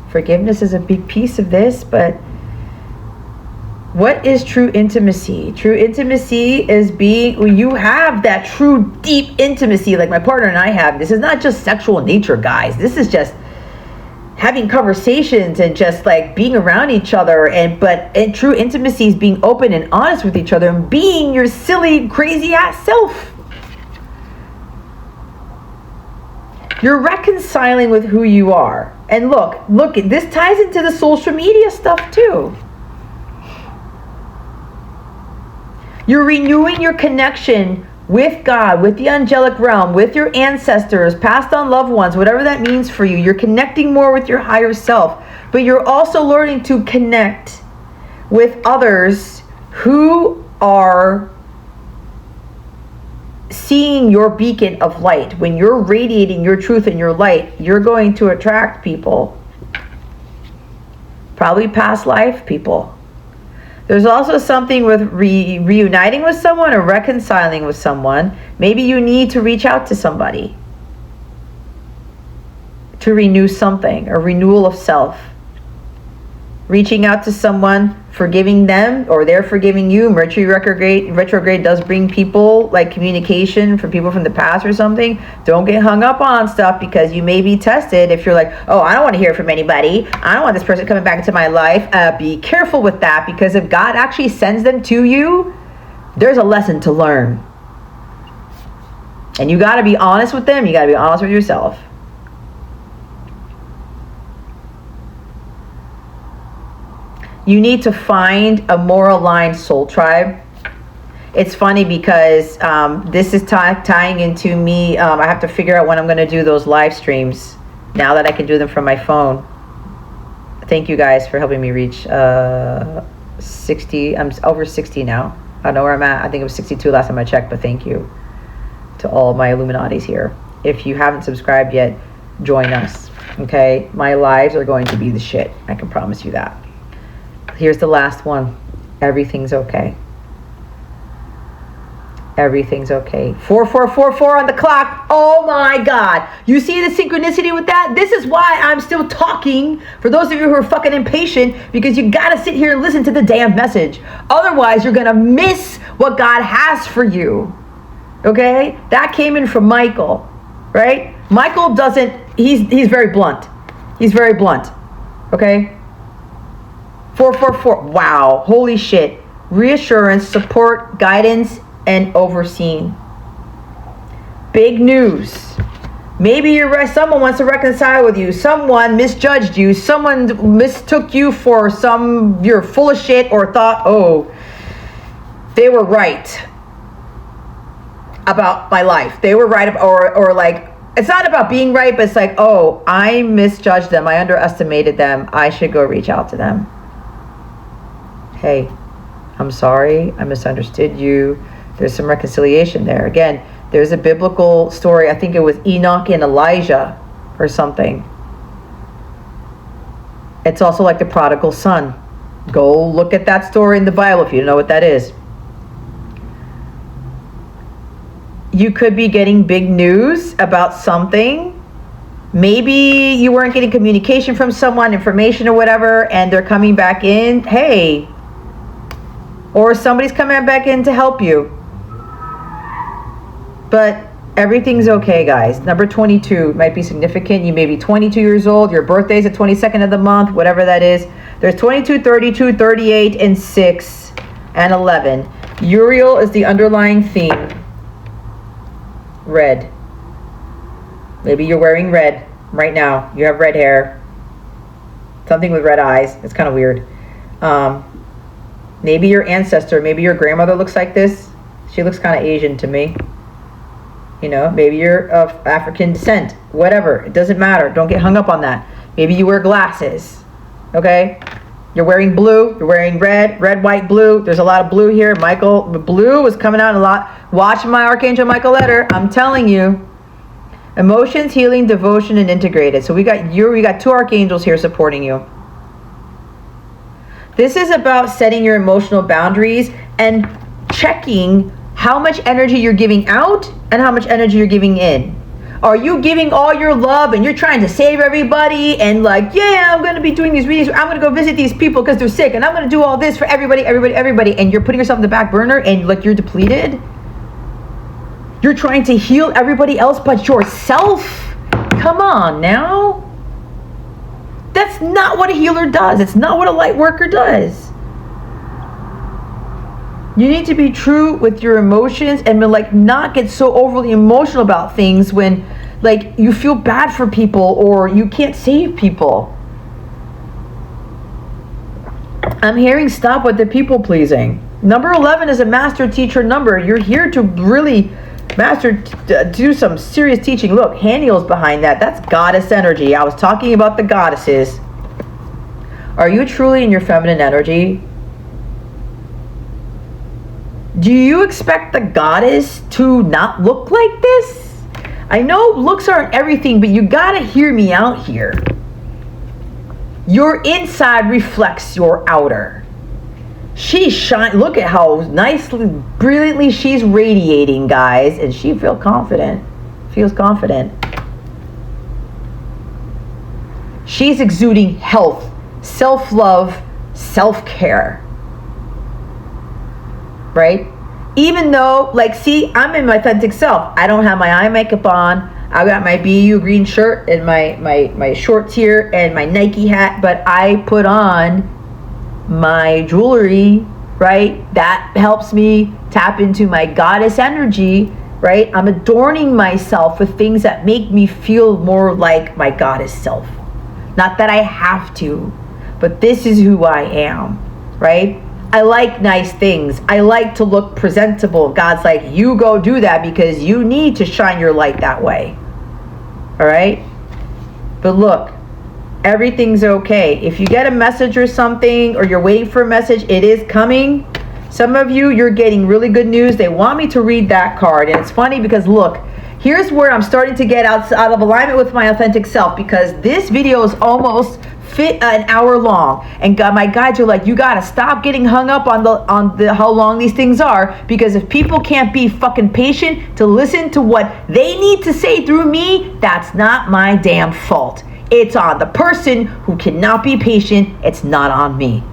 Forgiveness is a big piece of this, but what is true intimacy? True intimacy is when you have that true deep intimacy like my partner and I have. This is not just sexual in nature, guys. This is just having conversations and just like being around each other. And true intimacy is being open and honest with each other and being your silly, crazy ass self. You're reconciling with who you are. And look, this ties into the social media stuff too. You're renewing your connection with God, with the angelic realm, with your ancestors, passed on loved ones, whatever that means for you. You're connecting more with your higher self, but you're also learning to connect with others who are seeing your beacon of light. When you're radiating your truth and your light, you're going to attract people. Probably past life people. There's also something with reuniting with someone or reconciling with someone. Maybe you need to reach out to somebody to renew something, a renewal of self. Reaching out to someone, forgiving them, or they're forgiving you. Mercury retrograde does bring people, like communication from people from the past or something. Don't get hung up on stuff, because you may be tested if you're like, oh, I don't want to hear from anybody. I don't want this person coming back into my life. Be careful with that, because if God actually sends them to you, there's a lesson to learn. And you got to be honest with them. You got to be honest with yourself. You need to find a more aligned soul tribe. It's funny because this is tying into me. I have to figure out when I'm going to do those live streams now that I can do them from my phone. Thank you guys for helping me reach 60. I'm over 60 now. I don't know where I'm at. I think it was 62 last time I checked, but thank you to all my Illuminatis here. If you haven't subscribed yet, join us. Okay? My lives are going to be the shit. I can promise you that. Here's the last one. Everything's okay. Everything's okay. 4444 on the clock. Oh my God. You see the synchronicity with that? This is why I'm still talking. For those of you who are fucking impatient, because you gotta sit here and listen to the damn message. Otherwise, you're gonna miss what God has for you. Okay? That came in from Michael, right? Michael doesn't, he's very blunt. He's very blunt. Okay? 444. Wow. Holy shit. Reassurance, support, guidance, and overseen. Big news. Maybe someone wants to reconcile with you. Someone misjudged you. Someone mistook you for you're full of shit, or thought, oh, they were right about my life. They were right, or like, it's not about being right, but it's like, oh, I misjudged them. I underestimated them. I should go reach out to them. Hey, I'm sorry. I misunderstood you. There's some reconciliation there. Again, there's a biblical story. I think it was Enoch and Elijah or something. It's also like the prodigal son. Go look at that story in the Bible if you know what that is. You could be getting big news about something. Maybe you weren't getting communication from someone, information or whatever, and they're coming back in. Hey. Or somebody's coming back in to help you. But everything's okay, guys. Number 22 might be significant. You may be 22 years old. Your birthday's the 22nd of the month, whatever that is. There's 22, 32, 38, and 6, and 11. Uriel is the underlying theme. Red. Maybe you're wearing red right now. You have red hair. Something with red eyes. It's kind of weird. Maybe your ancestor, maybe your grandmother looks like this. She looks kind of Asian to me. You know, maybe you're of African descent. Whatever. It doesn't matter. Don't get hung up on that. Maybe you wear glasses. Okay? You're wearing blue. You're wearing red. Red, white, blue. There's a lot of blue here. Michael, blue is coming out a lot. Watch my Archangel Michael letter. I'm telling you. Emotions, healing, devotion, and integrated. So we got 2 archangels here supporting you. This is about setting your emotional boundaries and checking how much energy you're giving out and how much energy you're giving in. Are you giving all your love and you're trying to save everybody and like, yeah, I'm going to be doing these readings. I'm going to go visit these people because they're sick and I'm going to do all this for everybody, and you're putting yourself in the back burner and like you're depleted? You're trying to heal everybody else but yourself? Come on now. That's not what a healer does. It's not what a light worker does. You need to be true with your emotions and like not get so overly emotional about things when like you feel bad for people or you can't save people. I'm hearing stop with the people pleasing. Number 11 is a master teacher number. You're here to really do some serious teaching. Look, Handwritten's behind that. That's goddess energy. I was talking about the goddesses. Are you truly in your feminine energy? Do you expect the goddess to not look like this? I know looks aren't everything, but you gotta hear me out here. Your inside reflects your outer. She shine. Look at how nicely, brilliantly she's radiating, guys, and she feels confident. She's exuding health, self-love, self-care. Right? Even though, like, see, I'm in my authentic self. I don't have my eye makeup on. I got my BU green shirt and my shorts here and my Nike hat, but I put on my jewelry, right? That helps me tap into my goddess energy, right? I'm adorning myself with things that make me feel more like my goddess self. Not that I have to, but this is who I am, right? I like nice things. I like to look presentable. God's like, you go do that because you need to shine your light that way. All right? But look, everything's okay. If you get a message or something, or you're waiting for a message, it is coming. Some of you, you're getting really good news. They want me to read that card. And it's funny because look, here's where I'm starting to get out of alignment with my authentic self, because this video is almost an hour long, and my guides are like, you gotta stop getting hung up on the how long these things are, because if people can't be fucking patient to listen to what they need to say through me, that's not my damn fault. It's on the person who cannot be patient. It's not on me.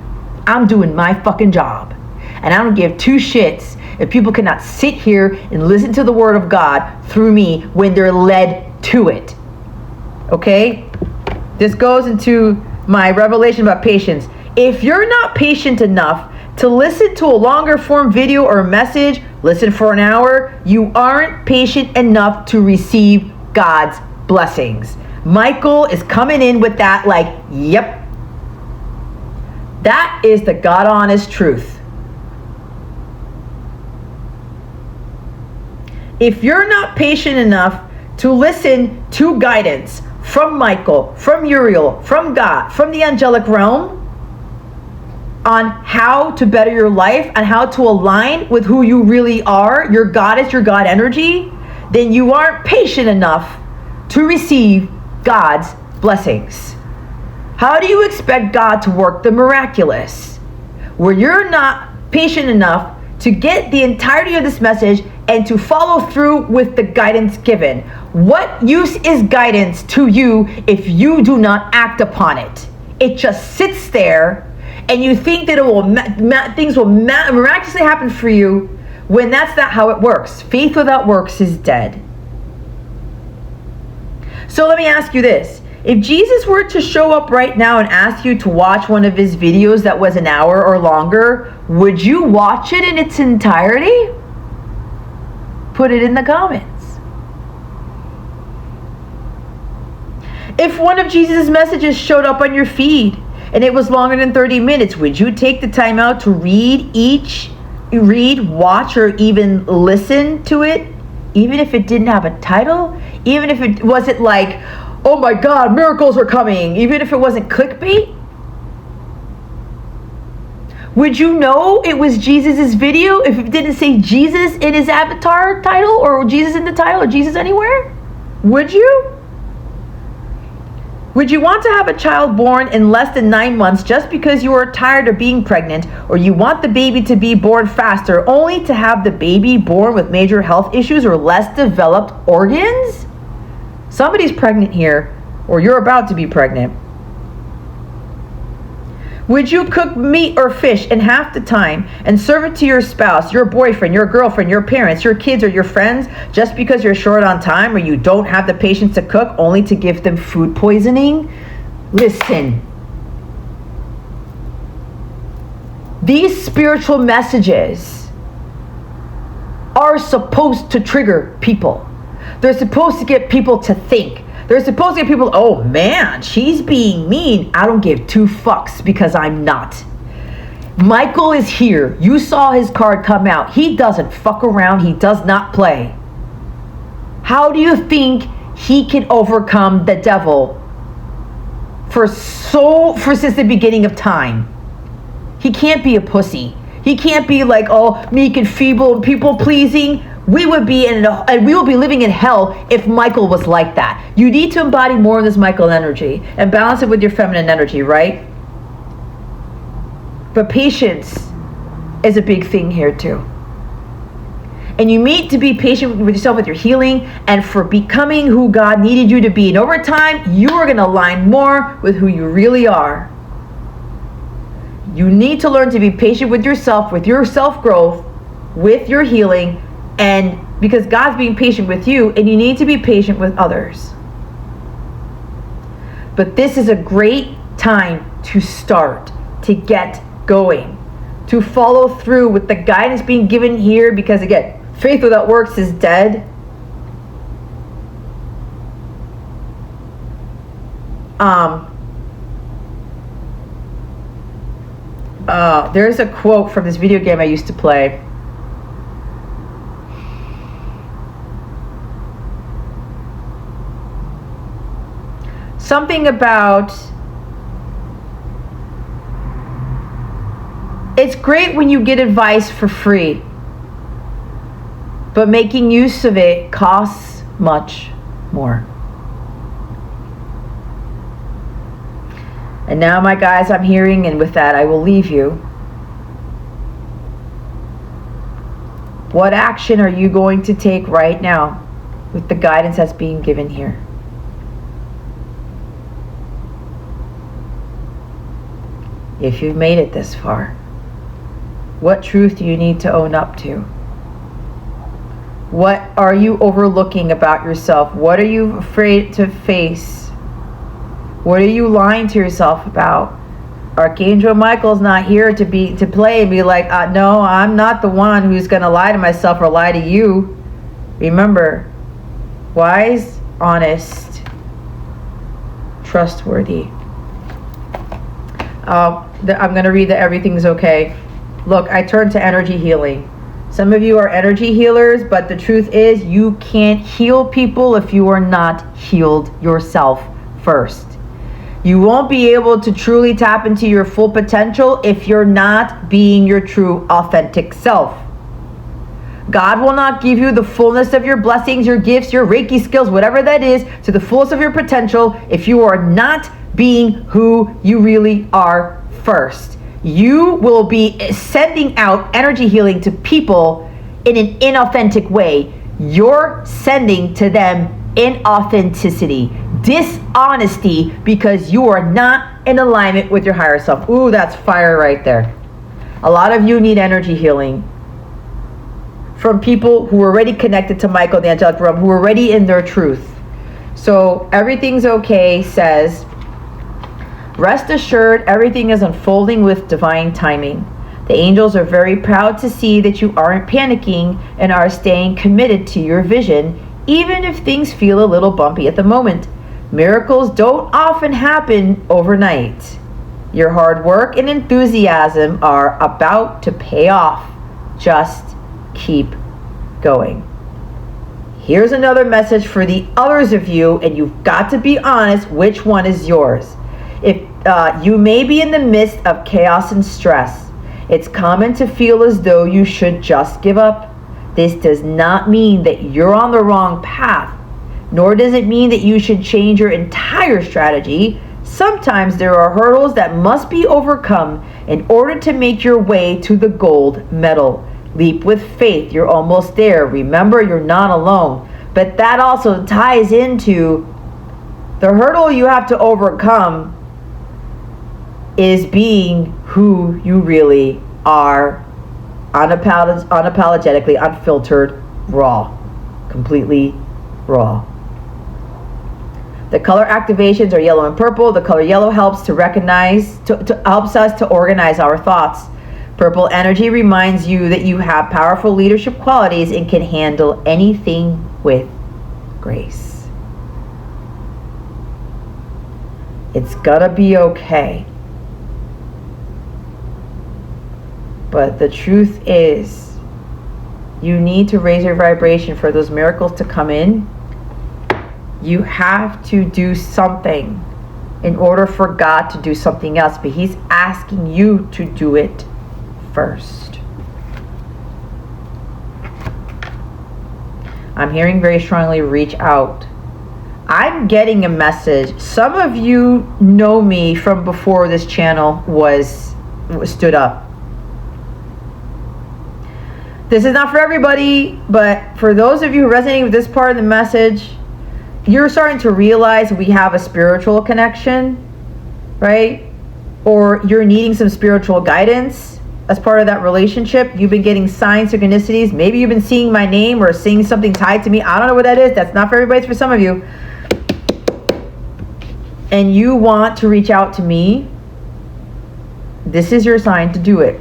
I'm doing my fucking job, and I don't give two shits if people cannot sit here and listen to the word of God through me when they're led to it. Okay? This goes into my revelation about patience. If you're not patient enough to listen to a longer form video or message, listen for an hour, you aren't patient enough to receive God's blessings. Michael is coming in with that like, yep. That is the God honest truth. If you're not patient enough to listen to guidance from Michael, from Uriel, from God, from the angelic realm, on how to better your life and how to align with who you really are, your goddess, your God energy, then you aren't patient enough to receive God's blessings. How do you expect God to work the miraculous where you're not patient enough to get the entirety of this message and to follow through with the guidance given? What use is guidance to you if you do not act upon it? It just sits there, and you think that it will things will miraculously happen for you, when that's not how it works. Faith without works is dead. So let me ask you this. If Jesus were to show up right now and ask you to watch one of his videos that was an hour or longer, would you watch it in its entirety? Put it in the comments. If one of Jesus' messages showed up on your feed and it was longer than 30 minutes, would you take the time out to read, watch, or even listen to it? Even if it didn't have a title? Even if it wasn't like, oh my God, miracles are coming? Even if it wasn't clickbait? Would you know it was Jesus' video if it didn't say Jesus in his avatar title, or Jesus in the title, or Jesus anywhere? Would you? Would you want to have a child born in less than 9 months just because you are tired of being pregnant, or you want the baby to be born faster only to have the baby born with major health issues or less developed organs? Somebody's pregnant here, or you're about to be pregnant. Would you cook meat or fish in half the time and serve it to your spouse, your boyfriend, your girlfriend, your parents, your kids, or your friends just because you're short on time or you don't have the patience to cook, only to give them food poisoning? Listen. These spiritual messages are supposed to trigger people. They're supposed to get people to think. They're supposed to get people, oh man, she's being mean. I don't give two fucks because I'm not. Michael is here. You saw his card come out. He doesn't fuck around. He does not play. How do you think he can overcome the devil since the beginning of time? He can't be a pussy. He can't be like, oh, meek and feeble and people pleasing. We will be living in hell if Michael was like that. You need to embody more of this Michael energy and balance it with your feminine energy, right? But patience is a big thing here too. And you need to be patient with yourself, with your healing, and for becoming who God needed you to be. And over time, you are going to align more with who you really are. You need to learn to be patient with yourself, with your self-growth, with your healing, and because God's being patient with you, and you need to be patient with others. But this is a great time to start, to get going, to follow through with the guidance being given here, because again, faith without works is dead. There's a quote from this video game I used to play. Something about, it's great when you get advice for free, but making use of it costs much more. And now, my guys, I'm hearing, and with that, I will leave you. What action are you going to take right now with the guidance that's being given here? If you've made it this far, what truth do you need to own up to? What are you overlooking about yourself? What are you afraid to face? What are you lying to yourself about? Archangel Michael's not here to play and be like, no, I'm not the one who's going to lie to myself or lie to you. Remember, wise, honest, trustworthy. I'm going to read that everything's okay. Look, I turn to energy healing. Some of you are energy healers, but the truth is you can't heal people if you are not healed yourself first. You won't be able to truly tap into your full potential if you're not being your true, authentic self. God will not give you the fullness of your blessings, your gifts, your Reiki skills, whatever that is, to the fullest of your potential if you are not being who you really are first. You will be sending out energy healing to people in an inauthentic way. You're sending to them inauthenticity, dishonesty, because you are not in alignment with your higher self. Ooh, that's fire right there. A lot of you need energy healing from people who are already connected to Michael, the angelic realm, who are already in their truth. So everything's okay says, rest assured, everything is unfolding with divine timing. The angels are very proud to see that you aren't panicking and are staying committed to your vision, even if things feel a little bumpy at the moment. Miracles don't often happen overnight. Your hard work and enthusiasm are about to pay off. Just keep going. Here's another message for the others of you, and you've got to be honest which one is yours. If you may be in the midst of chaos and stress, it's common to feel as though you should just give up. This does not mean that you're on the wrong path, nor does it mean that you should change your entire strategy. Sometimes there are hurdles that must be overcome in order to make your way to the gold medal. Leap with faith. You're almost there. Remember, you're not alone. But that also ties into the hurdle you have to overcome is being who you really are, unapologetically, unfiltered, raw, completely raw. The color activations are yellow and purple. The color yellow helps to recognize, helps us to organize our thoughts. Purple energy reminds you that you have powerful leadership qualities and can handle anything with grace. It's gonna be okay. But the truth is, you need to raise your vibration for those miracles to come in. You have to do something in order for God to do something else, but He's asking you to do it first. I'm hearing very strongly, reach out. I'm getting a message. Some of you know me from before this channel was stood up. This is not for everybody, but for those of you who are resonating with this part of the message, you're starting to realize we have a spiritual connection, right? Or you're needing some spiritual guidance as part of that relationship. You've been getting signs, synchronicities. Maybe you've been seeing my name or seeing something tied to me. I don't know what that is. That's not for everybody. It's for some of you. And you want to reach out to me. This is your sign to do it.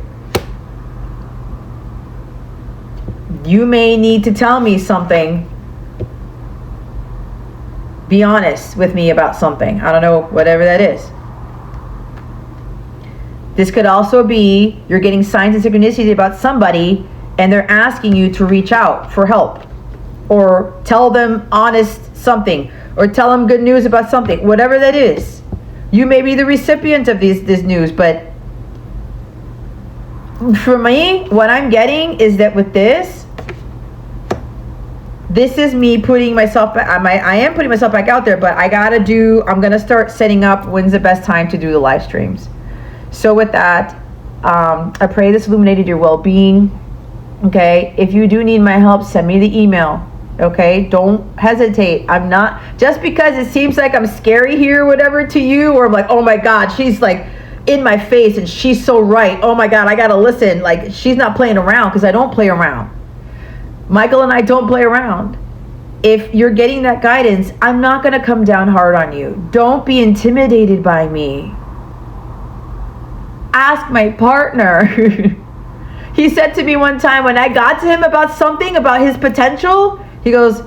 You may need to tell me something. Be honest with me about something. I don't know, whatever that is. This could also be you're getting signs and synchronicities about somebody and they're asking you to reach out for help, or tell them honest something, or tell them good news about something, whatever that is. You may be the recipient of this news, but for me, what I'm getting is that with this, this is me putting myself back. I am putting myself back out there, but I'm gonna start setting up when's the best time to do the live streams. So with that, I pray this illuminated your well-being. Okay, if you do need my help, send me the email. Okay, don't hesitate. I'm not, just because it seems like I'm scary here or whatever to you, or I'm like, oh my God, she's like in my face and she's so right. Oh my God, I gotta listen. Like, she's not playing around, because I don't play around. Michael and I don't play around. If you're getting that guidance, I'm not gonna come down hard on you. Don't be intimidated by me. Ask my partner. He said to me one time when I got to him about something, about his potential, he goes,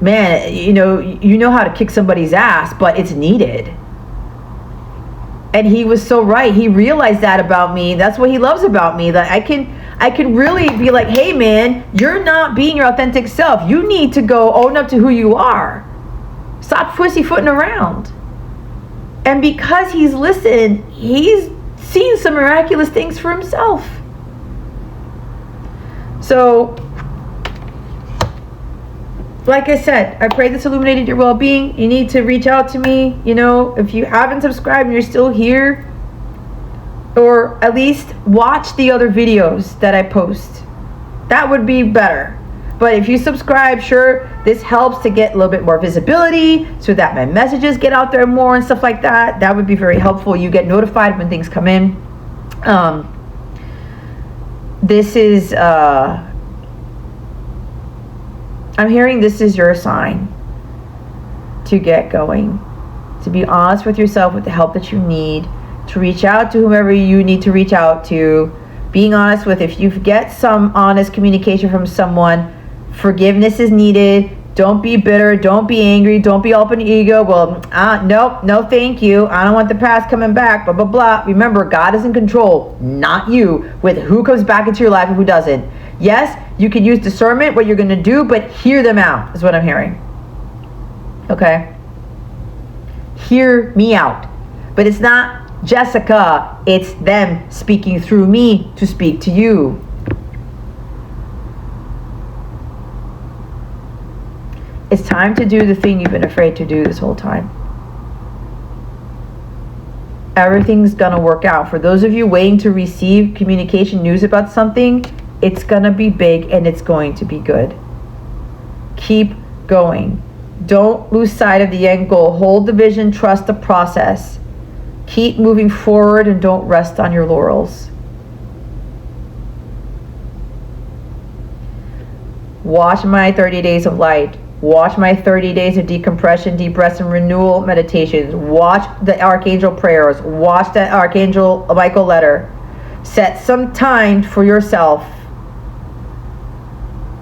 man, you know how to kick somebody's ass, but it's needed. And he was so right. He realized that about me. That's what he loves about me, that I can really be like, hey man, you're not being your authentic self. You need to go own up to who you are. Stop pussyfooting around. And because he's listened, he's seen some miraculous things for himself. So, like I said, I pray this illuminated your well-being. You need to reach out to me. If you haven't subscribed and you're still here, or at least watch the other videos that I post. That would be better. But if you subscribe, sure, this helps to get a little bit more visibility so that my messages get out there more and stuff like that. That would be very helpful. You get notified when things come in. This is, I'm hearing this is your sign to get going, to be honest with yourself with the help that you need, to reach out to whomever you need to reach out to, being honest with, if you get some honest communication from someone, forgiveness is needed. Don't be bitter, don't be angry, don't be up in ego. Well, nope, no thank you. I don't want the past coming back, blah, blah, blah. Remember, God is in control, not you, with who comes back into your life and who doesn't. Yes, you can use discernment, what you're going to do, but hear them out, is what I'm hearing. Okay? Hear me out. But it's not Jessica, it's them speaking through me to speak to you. It's time to do the thing you've been afraid to do this whole time. Everything's gonna work out. For those of you waiting to receive communication news about something, it's gonna be big and it's going to be good. Keep going. Don't lose sight of the end goal. Hold the vision, trust the process. Keep moving forward and don't rest on your laurels. Watch my 30 days of light. Watch my 30 days of decompression, deep rest, and renewal meditations. Watch the Archangel prayers. Watch that Archangel Michael letter. Set some time for yourself.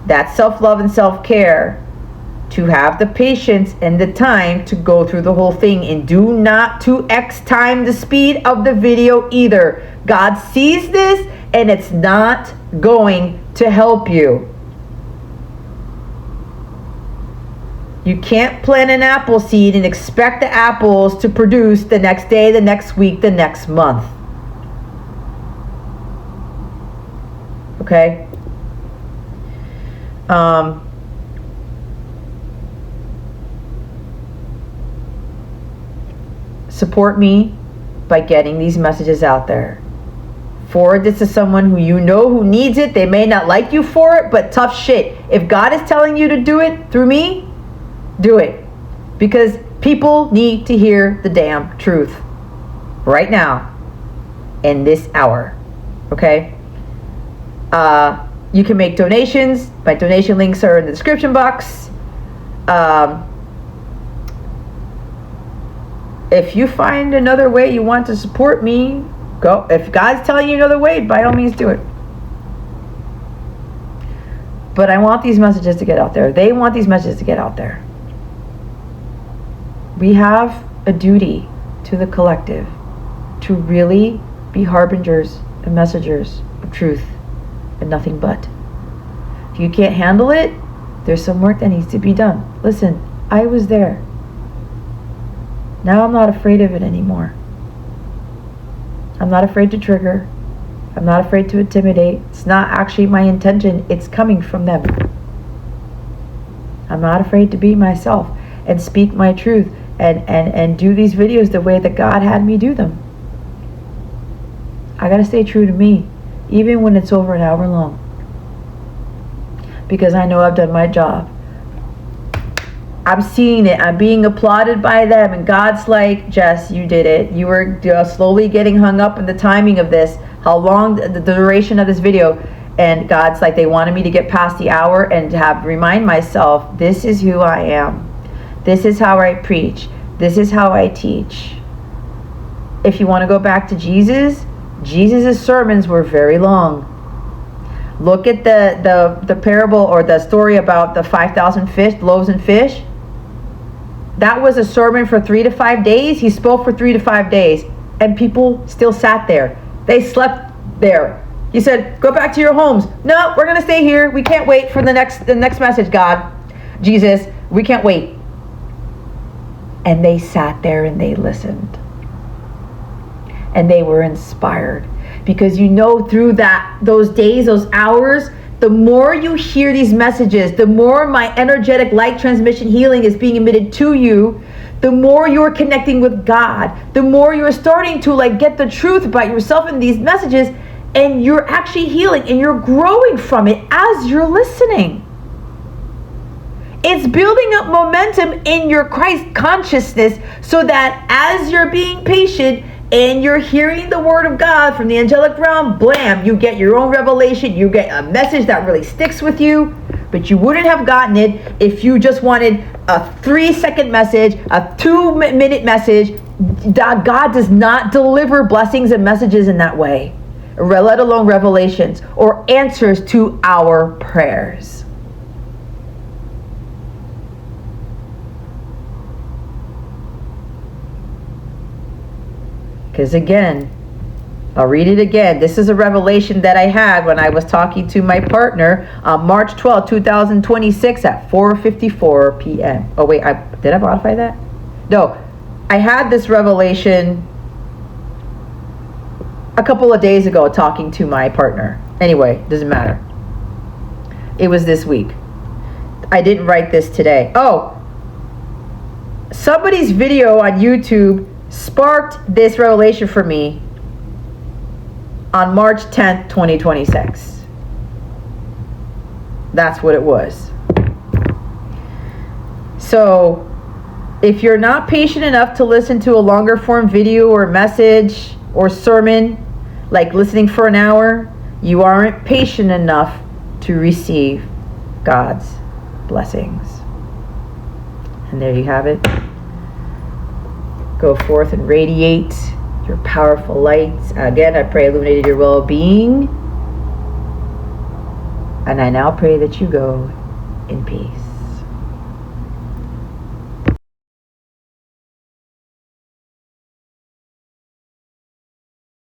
That's self-love and self-care. To have the patience and the time to go through the whole thing, and do not 2x time the speed of the video either. God sees this and it's not going to help you. You can't plant an apple seed and expect the apples to produce the next day, the next week, the next month. Okay? Support me by getting these messages out there. Forward this to someone who you know who needs it. They may not like you for it, but tough shit. If God is telling you to do it through me, do it. Because people need to hear the damn truth right now in this hour. Okay? You can make donations. My donation links are in the description box. If you find another way you want to support me, go. If God's telling you another way, by all means do it. But I want these messages to get out there. They want these messages to get out there. We have a duty to the collective to really be harbingers and messengers of truth and nothing but. If you can't handle it, there's some work that needs to be done. Listen, I was there. Now I'm not afraid of it anymore. I'm not afraid to trigger. I'm not afraid to intimidate. It's not actually my intention. It's coming from them. I'm not afraid to be myself and speak my truth and do these videos the way that God had me do them. I gotta stay true to me, even when it's over an hour long. Because I know I've done my job. I'm seeing it. I'm being applauded by them. And God's like, Jess, you did it. You were slowly getting hung up in the timing of this. How long, the duration of this video. And God's like, they wanted me to get past the hour and to remind myself, this is who I am. This is how I preach. This is how I teach. If you want to go back to Jesus' sermons were very long. Look at the parable or the story about the 5,000 loaves and fish. That was a sermon for 3 to 5 days. He spoke for 3 to 5 days. And people still sat there. They slept there. He said, go back to your homes. No, we're going to stay here. We can't wait for the next message, God. Jesus, we can't wait. And they sat there and they listened. And they were inspired. Because through those days, those hours, the more you hear these messages, the more my energetic light transmission healing is being emitted to you, the more you're connecting with God, the more you're starting to get the truth about yourself in these messages, and you're actually healing and you're growing from it as you're listening. It's building up momentum in your Christ consciousness so that as you're being patient and you're hearing the word of God from the angelic realm, blam, you get your own revelation. You get a message that really sticks with you, but you wouldn't have gotten it if you just wanted a 3-second message, a 2-minute message. God does not deliver blessings and messages in that way, let alone revelations or answers to our prayers. Because again, I'll read it again. This is a revelation that I had when I was talking to my partner on March 12, 2026 at 4:54 p.m. Oh wait, did I modify that? No, I had this revelation a couple of days ago talking to my partner. Anyway, doesn't matter. It was this week. I didn't write this today. Oh, somebody's video on YouTube sparked this revelation for me on March 10th, 2026. That's what it was. So, if you're not patient enough to listen to a longer form video or message or sermon, like listening for an hour, you aren't patient enough to receive God's blessings. And there you have it. Go forth and radiate your powerful lights. Again, I pray illuminated your well-being. And I now pray that you go in peace.